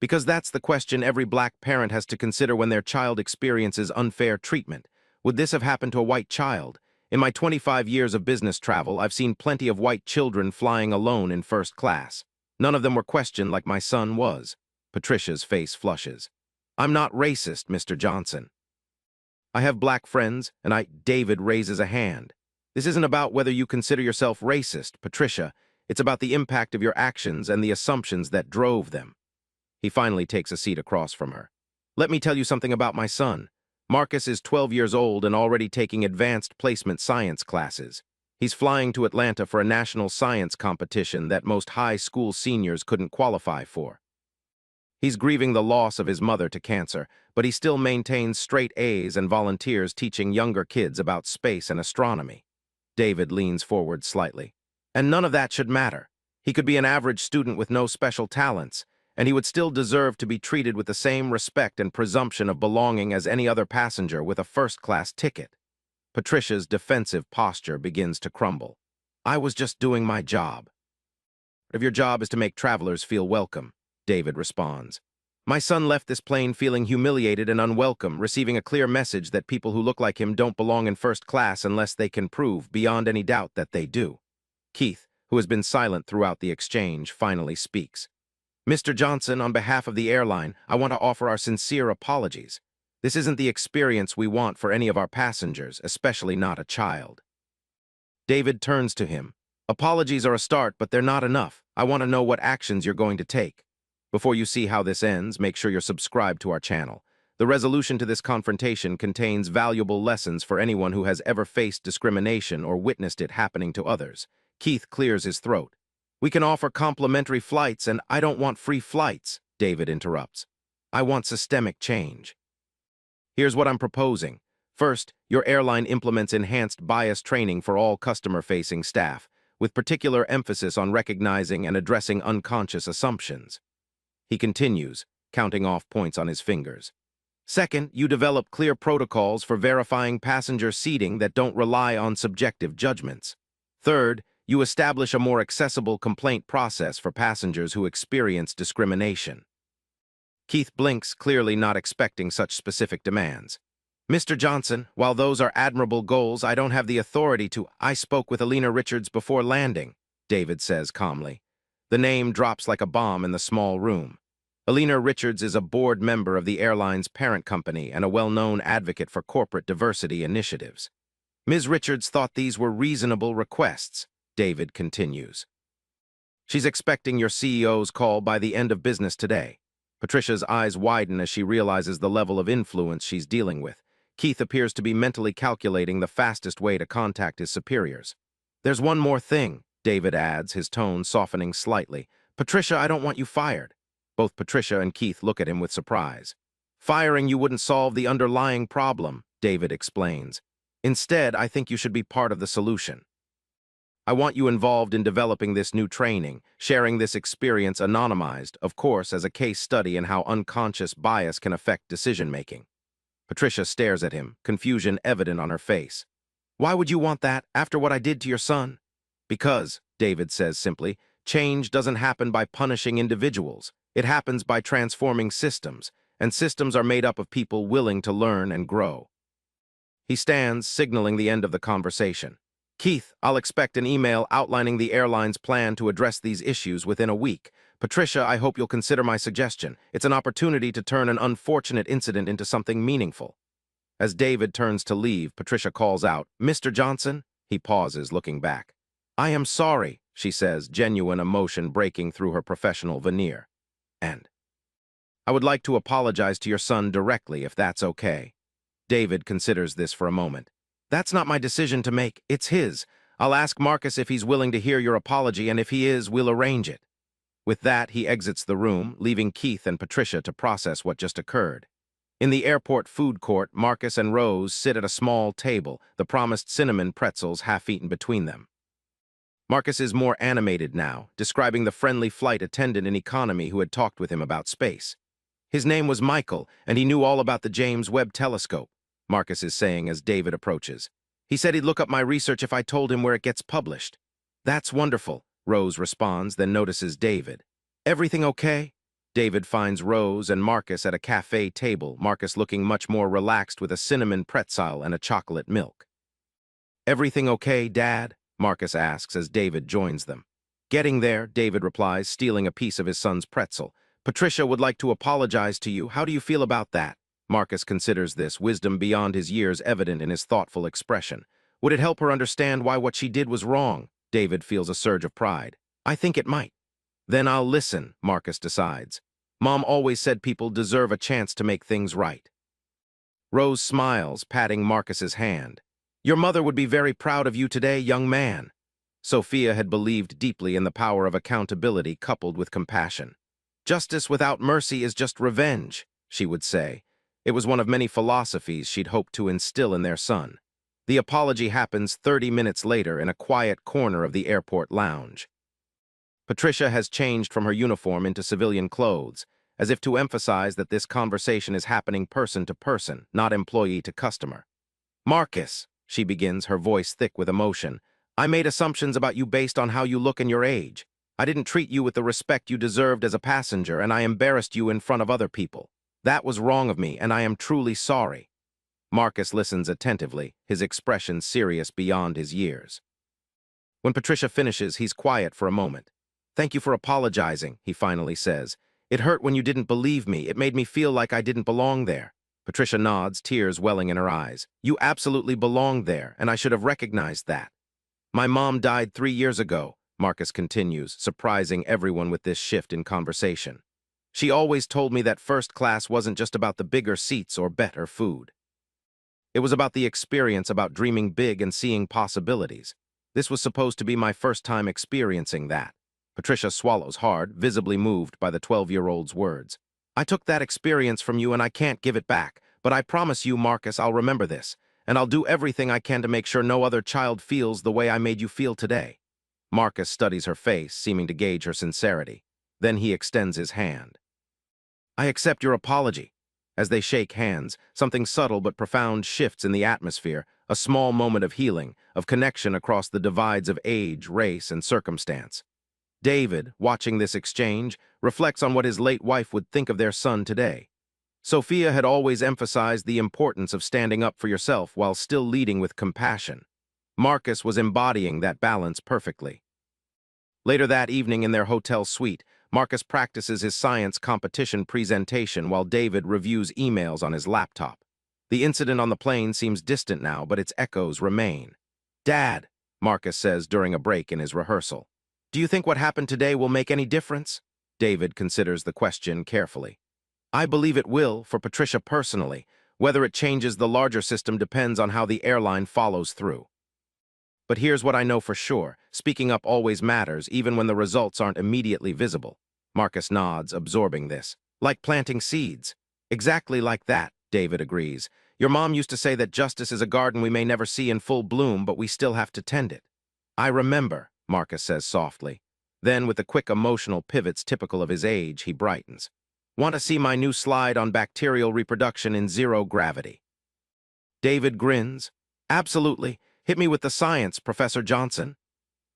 Because that's the question every black parent has to consider when their child experiences unfair treatment. Would this have happened to a white child? In my 25 years of business travel, I've seen plenty of white children flying alone in first class. None of them were questioned like my son was. Patricia's face flushes. I'm not racist, Mr. Johnson. I have black friends, and David raises a hand. This isn't about whether you consider yourself racist, Patricia. It's about the impact of your actions and the assumptions that drove them. He finally takes a seat across from her. Let me tell you something about my son. Marcus is 12 years old and already taking advanced placement science classes. He's flying to Atlanta for a national science competition that most high school seniors couldn't qualify for. He's grieving the loss of his mother to cancer, but he still maintains straight A's and volunteers teaching younger kids about space and astronomy. David leans forward slightly. And none of that should matter. He could be an average student with no special talents, and he would still deserve to be treated with the same respect and presumption of belonging as any other passenger with a first-class ticket. Patricia's defensive posture begins to crumble. I was just doing my job. If your job is to make travelers feel welcome, David responds. My son left this plane feeling humiliated and unwelcome, receiving a clear message that people who look like him don't belong in first class unless they can prove, beyond any doubt, that they do. Keith, who has been silent throughout the exchange, finally speaks. Mr. Johnson, on behalf of the airline, I want to offer our sincere apologies. This isn't the experience we want for any of our passengers, especially not a child. David turns to him. Apologies are a start, but they're not enough. I want to know what actions you're going to take. Before you see how this ends, make sure you're subscribed to our channel. The resolution to this confrontation contains valuable lessons for anyone who has ever faced discrimination or witnessed it happening to others. Keith clears his throat. We can offer complimentary flights, and I don't want free flights, David interrupts. I want systemic change. Here's what I'm proposing. First, your airline implements enhanced bias training for all customer-facing staff, with particular emphasis on recognizing and addressing unconscious assumptions. He continues, counting off points on his fingers. Second, you develop clear protocols for verifying passenger seating that don't rely on subjective judgments. Third, you establish a more accessible complaint process for passengers who experience discrimination. Keith blinks, clearly not expecting such specific demands. Mr. Johnson, while those are admirable goals, I don't have the authority to— I spoke with Alina Richards before landing, David says calmly. The name drops like a bomb in the small room. Alina Richards is a board member of the airline's parent company and a well-known advocate for corporate diversity initiatives. Ms. Richards thought these were reasonable requests, David continues. She's expecting your CEO's call by the end of business today. Patricia's eyes widen as she realizes the level of influence she's dealing with. Keith appears to be mentally calculating the fastest way to contact his superiors. There's one more thing, David adds, his tone softening slightly. Patricia, I don't want you fired. Both Patricia and Keith look at him with surprise. Firing you wouldn't solve the underlying problem, David explains. Instead, I think you should be part of the solution. I want you involved in developing this new training, sharing this experience anonymized, of course, as a case study in how unconscious bias can affect decision-making. Patricia stares at him, confusion evident on her face. Why would you want that, after what I did to your son? Because, David says simply, change doesn't happen by punishing individuals. It happens by transforming systems, and systems are made up of people willing to learn and grow. He stands, signaling the end of the conversation. Keith, I'll expect an email outlining the airline's plan to address these issues within a week. Patricia, I hope you'll consider my suggestion. It's an opportunity to turn an unfortunate incident into something meaningful. As David turns to leave, Patricia calls out, Mr. Johnson? He pauses, looking back. I am sorry, she says, genuine emotion breaking through her professional veneer. And I would like to apologize to your son directly, if that's okay. David considers this for a moment. That's not my decision to make, it's his. I'll ask Marcus if he's willing to hear your apology, and if he is, we'll arrange it. With that, he exits the room, leaving Keith and Patricia to process what just occurred. In the airport food court, Marcus and Rose sit at a small table, the promised cinnamon pretzels half-eaten between them. Marcus is more animated now, describing the friendly flight attendant in economy who had talked with him about space. His name was Michael, and he knew all about the James Webb Telescope, Marcus is saying as David approaches. He said he'd look up my research if I told him where it gets published. That's wonderful, Rose responds, then notices David. Everything okay? David finds Rose and Marcus at a cafe table, Marcus looking much more relaxed with a cinnamon pretzel and a chocolate milk. Everything okay, Dad? Marcus asks as David joins them. Getting there, David replies, stealing a piece of his son's pretzel. Patricia would like to apologize to you. How do you feel about that? Marcus considers this, wisdom beyond his years evident in his thoughtful expression. Would it help her understand why what she did was wrong? David feels a surge of pride. I think it might. Then I'll listen, Marcus decides. Mom always said people deserve a chance to make things right. Rose smiles, patting Marcus's hand. Your mother would be very proud of you today, young man. Sophia had believed deeply in the power of accountability coupled with compassion. Justice without mercy is just revenge, she would say. It was one of many philosophies she'd hoped to instill in their son. The apology happens 30 minutes later in a quiet corner of the airport lounge. Patricia has changed from her uniform into civilian clothes, as if to emphasize that this conversation is happening person to person, not employee to customer. Marcus, she begins, her voice thick with emotion, I made assumptions about you based on how you look and your age. I didn't treat you with the respect you deserved as a passenger, and I embarrassed you in front of other people. That was wrong of me, and I am truly sorry. Marcus listens attentively, his expression serious beyond his years. When Patricia finishes, he's quiet for a moment. Thank you for apologizing, he finally says. It hurt when you didn't believe me. It made me feel like I didn't belong there. Patricia nods, tears welling in her eyes. You absolutely belonged there, and I should have recognized that. My mom died 3 years ago, Marcus continues, surprising everyone with this shift in conversation. She always told me that first class wasn't just about the bigger seats or better food. It was about the experience, about dreaming big and seeing possibilities. This was supposed to be my first time experiencing that. Patricia swallows hard, visibly moved by the 12-year-old's words. I took that experience from you and I can't give it back, but I promise you, Marcus, I'll remember this, and I'll do everything I can to make sure no other child feels the way I made you feel today. Marcus studies her face, seeming to gauge her sincerity. Then he extends his hand. I accept your apology. As they shake hands, something subtle but profound shifts in the atmosphere, a small moment of healing, of connection across the divides of age, race, and circumstance. David, watching this exchange, reflects on what his late wife would think of their son today. Sophia had always emphasized the importance of standing up for yourself while still leading with compassion. Marcus was embodying that balance perfectly. Later that evening in their hotel suite, Marcus practices his science competition presentation while David reviews emails on his laptop. The incident on the plane seems distant now, but its echoes remain. "Dad," Marcus says during a break in his rehearsal, "do you think what happened today will make any difference?" David considers the question carefully. "I believe it will, for Patricia personally. Whether it changes the larger system depends on how the airline follows through. But here's what I know for sure. Speaking up always matters, even when the results aren't immediately visible." Marcus nods, absorbing this. "Like planting seeds." "Exactly like that," David agrees. "Your mom used to say that justice is a garden we may never see in full bloom, but we still have to tend it." "I remember," Marcus says softly. Then, with the quick emotional pivots typical of his age, he brightens. "Want to see my new slide on bacterial reproduction in zero gravity?" David grins. "Absolutely. Hit me with the science, Professor Johnson."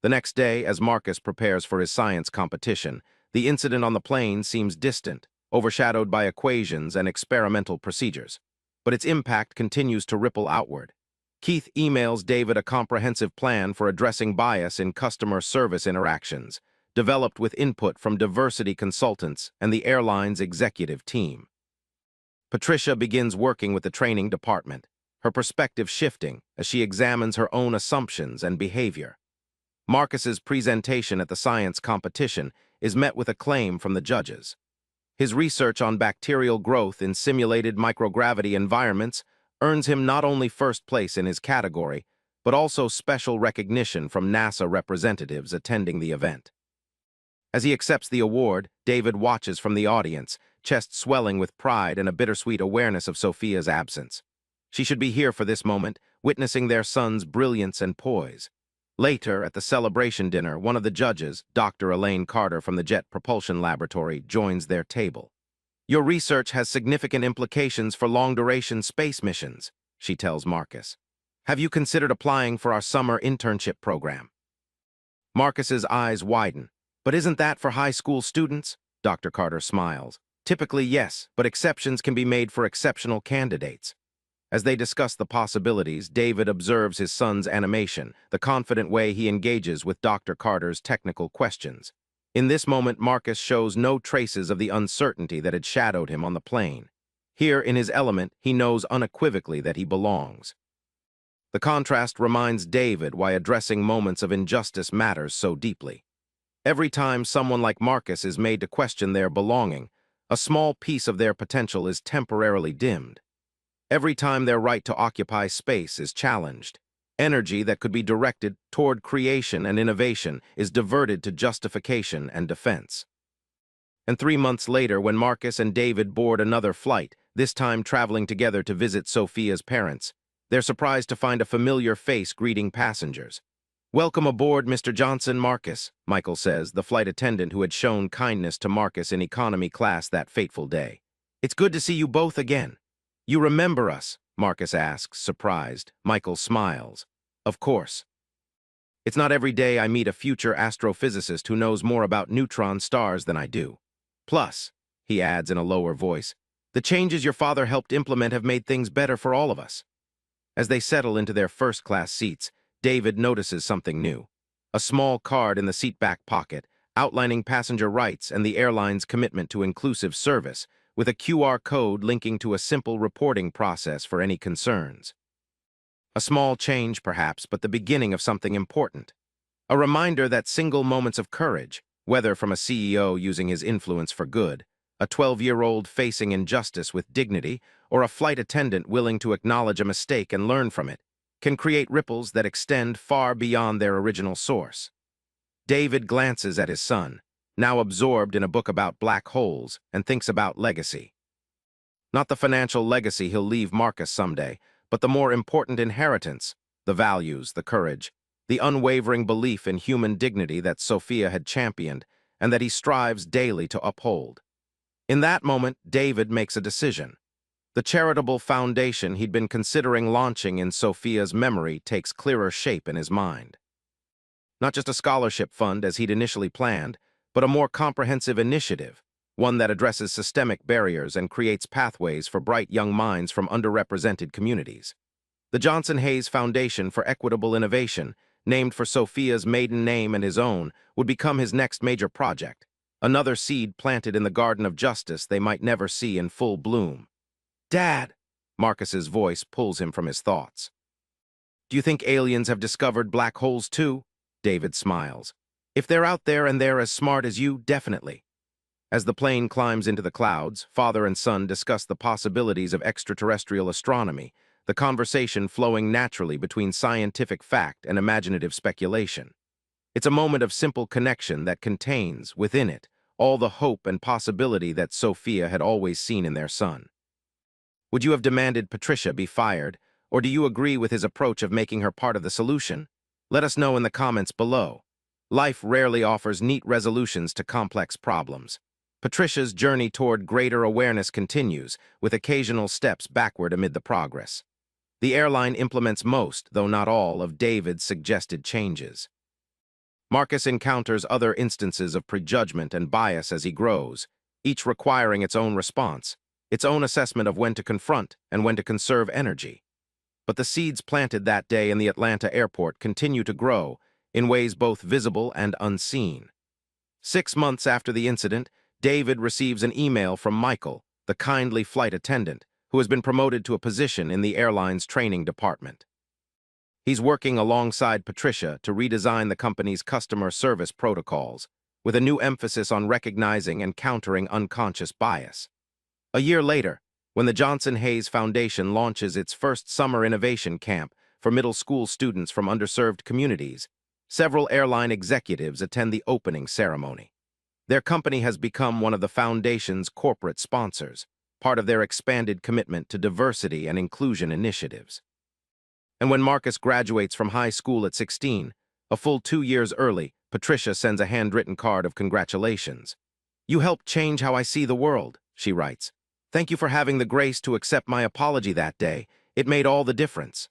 The next day, as Marcus prepares for his science competition, the incident on the plane seems distant, overshadowed by equations and experimental procedures. But its impact continues to ripple outward. Keith emails David a comprehensive plan for addressing bias in customer service interactions, developed with input from diversity consultants and the airline's executive team. Patricia begins working with the training department, her perspective shifting as she examines her own assumptions and behavior. Marcus's presentation at the science competition is met with acclaim from the judges. His research on bacterial growth in simulated microgravity environments earns him not only first place in his category, but also special recognition from NASA representatives attending the event. As he accepts the award, David watches from the audience, chest swelling with pride and a bittersweet awareness of Sophia's absence. She should be here for this moment, witnessing their son's brilliance and poise. Later, at the celebration dinner, one of the judges, Dr. Elaine Carter from the Jet Propulsion Laboratory, joins their table. "Your research has significant implications for long-duration space missions," she tells Marcus. "Have you considered applying for our summer internship program?" Marcus's eyes widen. "But isn't that for high school students?" Dr. Carter smiles. "Typically, yes, but exceptions can be made for exceptional candidates." As they discuss the possibilities, David observes his son's animation, the confident way he engages with Dr. Carter's technical questions. In this moment, Marcus shows no traces of the uncertainty that had shadowed him on the plane. Here, in his element, he knows unequivocally that he belongs. The contrast reminds David why addressing moments of injustice matters so deeply. Every time someone like Marcus is made to question their belonging, a small piece of their potential is temporarily dimmed. Every time their right to occupy space is challenged, energy that could be directed toward creation and innovation is diverted to justification and defense. And 3 months later, when Marcus and David board another flight, this time traveling together to visit Sophia's parents, they're surprised to find a familiar face greeting passengers. "Welcome aboard, Mr. Johnson, Marcus," Michael says, the flight attendant who had shown kindness to Marcus in economy class that fateful day. "It's good to see you both again." "You remember us?" Marcus asks, surprised. Michael smiles. "Of course. It's not every day I meet a future astrophysicist who knows more about neutron stars than I do. Plus," he adds in a lower voice, "the changes your father helped implement have made things better for all of us." As they settle into their first-class seats, David notices something new. A small card in the seat back pocket, outlining passenger rights and the airline's commitment to inclusive service, with a QR code linking to a simple reporting process for any concerns. A small change, perhaps, but the beginning of something important. A reminder that single moments of courage, whether from a CEO using his influence for good, a 12-year-old facing injustice with dignity, or a flight attendant willing to acknowledge a mistake and learn from it, can create ripples that extend far beyond their original source. David glances at his son, now absorbed in a book about black holes, and thinks about legacy. Not the financial legacy he'll leave Marcus someday, but the more important inheritance, the values, the courage, the unwavering belief in human dignity that Sophia had championed and that he strives daily to uphold. In that moment, David makes a decision. The charitable foundation he'd been considering launching in Sophia's memory takes clearer shape in his mind. Not just a scholarship fund as he'd initially planned, but a more comprehensive initiative, one that addresses systemic barriers and creates pathways for bright young minds from underrepresented communities. The Johnson-Hayes Foundation for Equitable Innovation, named for Sophia's maiden name and his own, would become his next major project, another seed planted in the garden of justice they might never see in full bloom. "Dad!" Marcus's voice pulls him from his thoughts. "Do you think aliens have discovered black holes too?" David smiles. "If they're out there and they're as smart as you, definitely." As the plane climbs into the clouds, father and son discuss the possibilities of extraterrestrial astronomy, the conversation flowing naturally between scientific fact and imaginative speculation. It's a moment of simple connection that contains, within it, all the hope and possibility that Sophia had always seen in their son. Would you have demanded Patricia be fired, or do you agree with his approach of making her part of the solution? Let us know in the comments below. Life rarely offers neat resolutions to complex problems. Patricia's journey toward greater awareness continues, with occasional steps backward amid the progress. The airline implements most, though not all, of David's suggested changes. Marcus encounters other instances of prejudgment and bias as he grows, each requiring its own response, its own assessment of when to confront and when to conserve energy. But the seeds planted that day in the Atlanta airport continue to grow, in ways both visible and unseen. 6 months after the incident, David receives an email from Michael, the kindly flight attendant, who has been promoted to a position in the airline's training department. He's working alongside Patricia to redesign the company's customer service protocols, with a new emphasis on recognizing and countering unconscious bias. A year later, when the Johnson-Hayes Foundation launches its first summer innovation camp for middle school students from underserved communities, several airline executives attend the opening ceremony. Their company has become one of the foundation's corporate sponsors, part of their expanded commitment to diversity and inclusion initiatives. And when Marcus graduates from high school at 16, a full 2 years early, Patricia sends a handwritten card of congratulations. "You helped change how I see the world," she writes. "Thank you for having the grace to accept my apology that day. It made all the difference."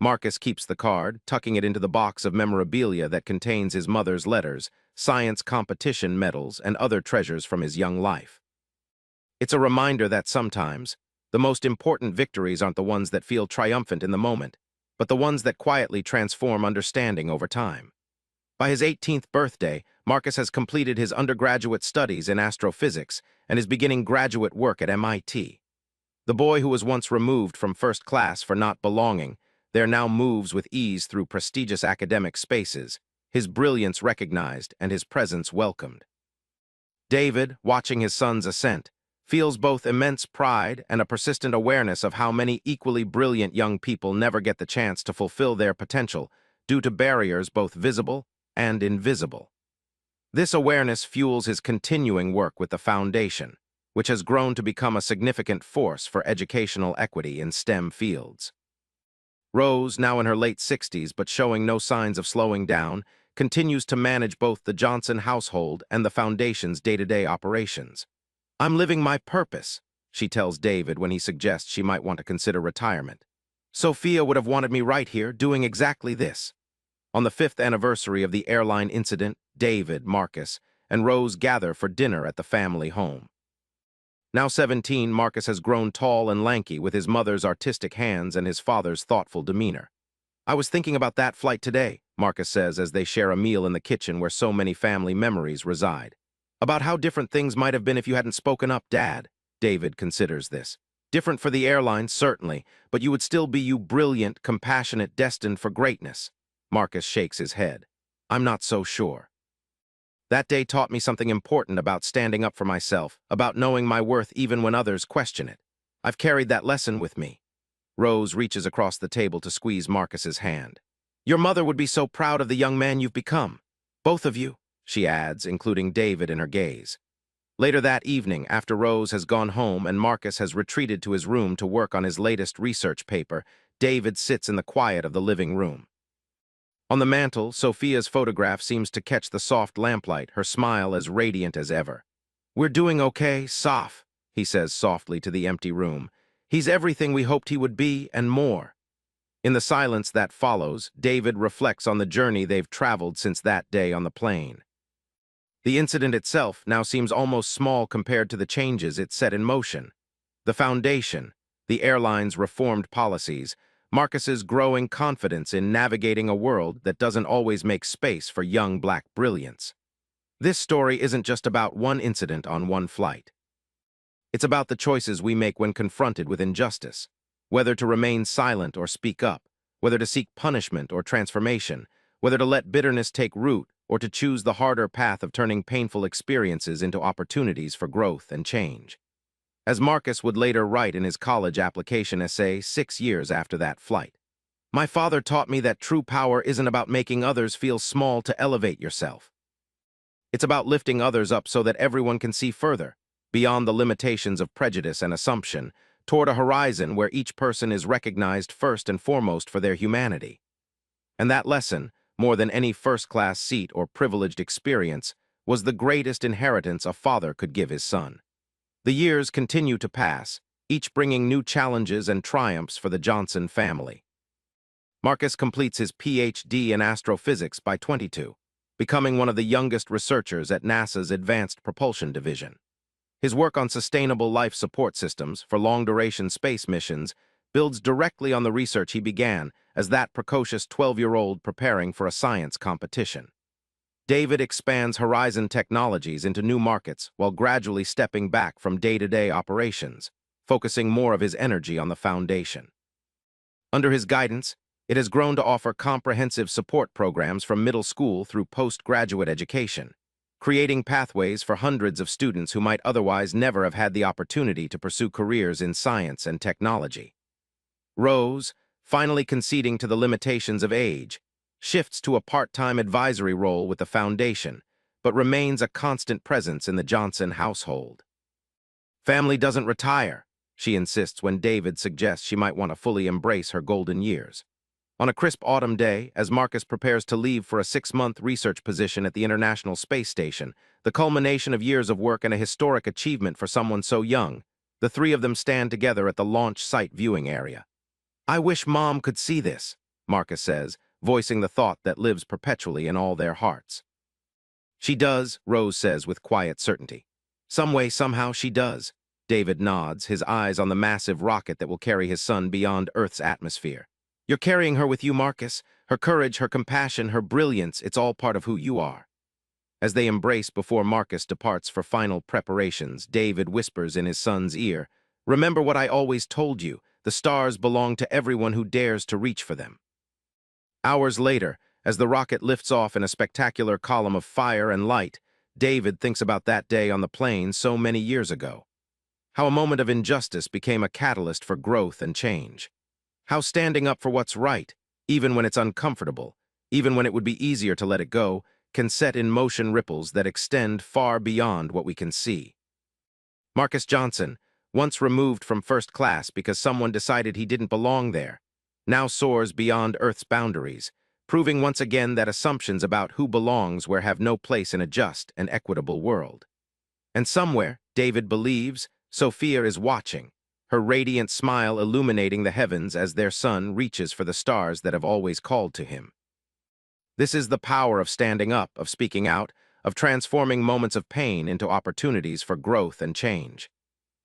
Marcus keeps the card, tucking it into the box of memorabilia that contains his mother's letters, science competition medals, and other treasures from his young life. It's a reminder that sometimes, the most important victories aren't the ones that feel triumphant in the moment, but the ones that quietly transform understanding over time. By his 18th birthday, Marcus has completed his undergraduate studies in astrophysics and is beginning graduate work at MIT. The boy who was once removed from first class for not belonging, there now moves with ease through prestigious academic spaces, his brilliance recognized and his presence welcomed. David, watching his son's ascent, feels both immense pride and a persistent awareness of how many equally brilliant young people never get the chance to fulfill their potential due to barriers both visible and invisible. This awareness fuels his continuing work with the foundation, which has grown to become a significant force for educational equity in STEM fields. Rose, now in her late 60s but showing no signs of slowing down, continues to manage both the Johnson household and the foundation's day-to-day operations. "I'm living my purpose," she tells David when he suggests she might want to consider retirement. "Sophia would have wanted me right here, doing exactly this." On the 5th anniversary of the airline incident, David, Marcus, and Rose gather for dinner at the family home. Now 17, Marcus has grown tall and lanky with his mother's artistic hands and his father's thoughtful demeanor. "I was thinking about that flight today," Marcus says as they share a meal in the kitchen where so many family memories reside. "About how different things might have been if you hadn't spoken up, Dad." David considers this. "Different for the airline, certainly, but you would still be you brilliant, compassionate, destined for greatness." Marcus shakes his head. "I'm not so sure. That day taught me something important about standing up for myself, about knowing my worth even when others question it. I've carried that lesson with me." Rose reaches across the table to squeeze Marcus's hand. "Your mother would be so proud of the young man you've become. Both of you," she adds, including David in her gaze. Later that evening, after Rose has gone home and Marcus has retreated to his room to work on his latest research paper, David sits in the quiet of the living room. On the mantel, Sophia's photograph seems to catch the soft lamplight, her smile as radiant as ever. "We're doing okay, Soph," he says softly to the empty room. "He's everything we hoped he would be, and more." In the silence that follows, David reflects on the journey they've traveled since that day on the plane. The incident itself now seems almost small compared to the changes it set in motion. The foundation, the airline's reformed policies, Marcus's growing confidence in navigating a world that doesn't always make space for young black brilliance. This story isn't just about one incident on one flight. It's about the choices we make when confronted with injustice, whether to remain silent or speak up, whether to seek punishment or transformation, whether to let bitterness take root or to choose the harder path of turning painful experiences into opportunities for growth and change. As Marcus would later write in his college application essay 6 years after that flight, "My father taught me that true power isn't about making others feel small to elevate yourself. It's about lifting others up so that everyone can see further, beyond the limitations of prejudice and assumption, toward a horizon where each person is recognized first and foremost for their humanity." And that lesson, more than any first-class seat or privileged experience, was the greatest inheritance a father could give his son. The years continue to pass, each bringing new challenges and triumphs for the Johnson family. Marcus completes his Ph.D. in astrophysics by 22, becoming one of the youngest researchers at NASA's Advanced Propulsion Division. His work on sustainable life support systems for long-duration space missions builds directly on the research he began as that precocious 12-year-old preparing for a science competition. David expands Horizon Technologies into new markets while gradually stepping back from day-to-day operations, focusing more of his energy on the foundation. Under his guidance, it has grown to offer comprehensive support programs from middle school through postgraduate education, creating pathways for hundreds of students who might otherwise never have had the opportunity to pursue careers in science and technology. Rose, finally conceding to the limitations of age, shifts to a part-time advisory role with the foundation, but remains a constant presence in the Johnson household. Family doesn't retire, she insists when David suggests she might want to fully embrace her golden years. On a crisp autumn day, as Marcus prepares to leave for a 6-month research position at the International Space Station, the culmination of years of work and a historic achievement for someone so young, the three of them stand together at the launch site viewing area. "I wish Mom could see this," Marcus says, voicing the thought that lives perpetually in all their hearts. "She does," Rose says with quiet certainty. "Some way, somehow, she does." David nods, his eyes on the massive rocket that will carry his son beyond Earth's atmosphere. "You're carrying her with you, Marcus. Her courage, her compassion, her brilliance, it's all part of who you are." As they embrace before Marcus departs for final preparations, David whispers in his son's ear, "Remember what I always told you. The stars belong to everyone who dares to reach for them." Hours later, as the rocket lifts off in a spectacular column of fire and light, David thinks about that day on the plane so many years ago. How a moment of injustice became a catalyst for growth and change. How standing up for what's right, even when it's uncomfortable, even when it would be easier to let it go, can set in motion ripples that extend far beyond what we can see. Marcus Johnson, once removed from first class because someone decided he didn't belong there, now soars beyond Earth's boundaries, proving once again that assumptions about who belongs where have no place in a just and equitable world. And somewhere, David believes, Sophia is watching, her radiant smile illuminating the heavens as their son reaches for the stars that have always called to him. This is the power of standing up, of speaking out, of transforming moments of pain into opportunities for growth and change.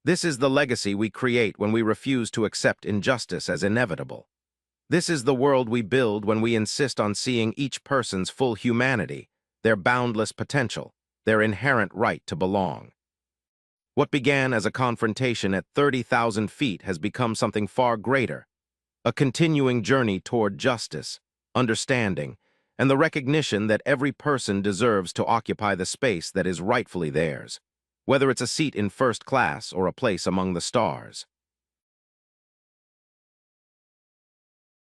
This is the legacy we create when we refuse to accept injustice as inevitable. This is the world we build when we insist on seeing each person's full humanity, their boundless potential, their inherent right to belong. What began as a confrontation at 30,000 feet has become something far greater, a continuing journey toward justice, understanding, and the recognition that every person deserves to occupy the space that is rightfully theirs, whether it's a seat in first class or a place among the stars.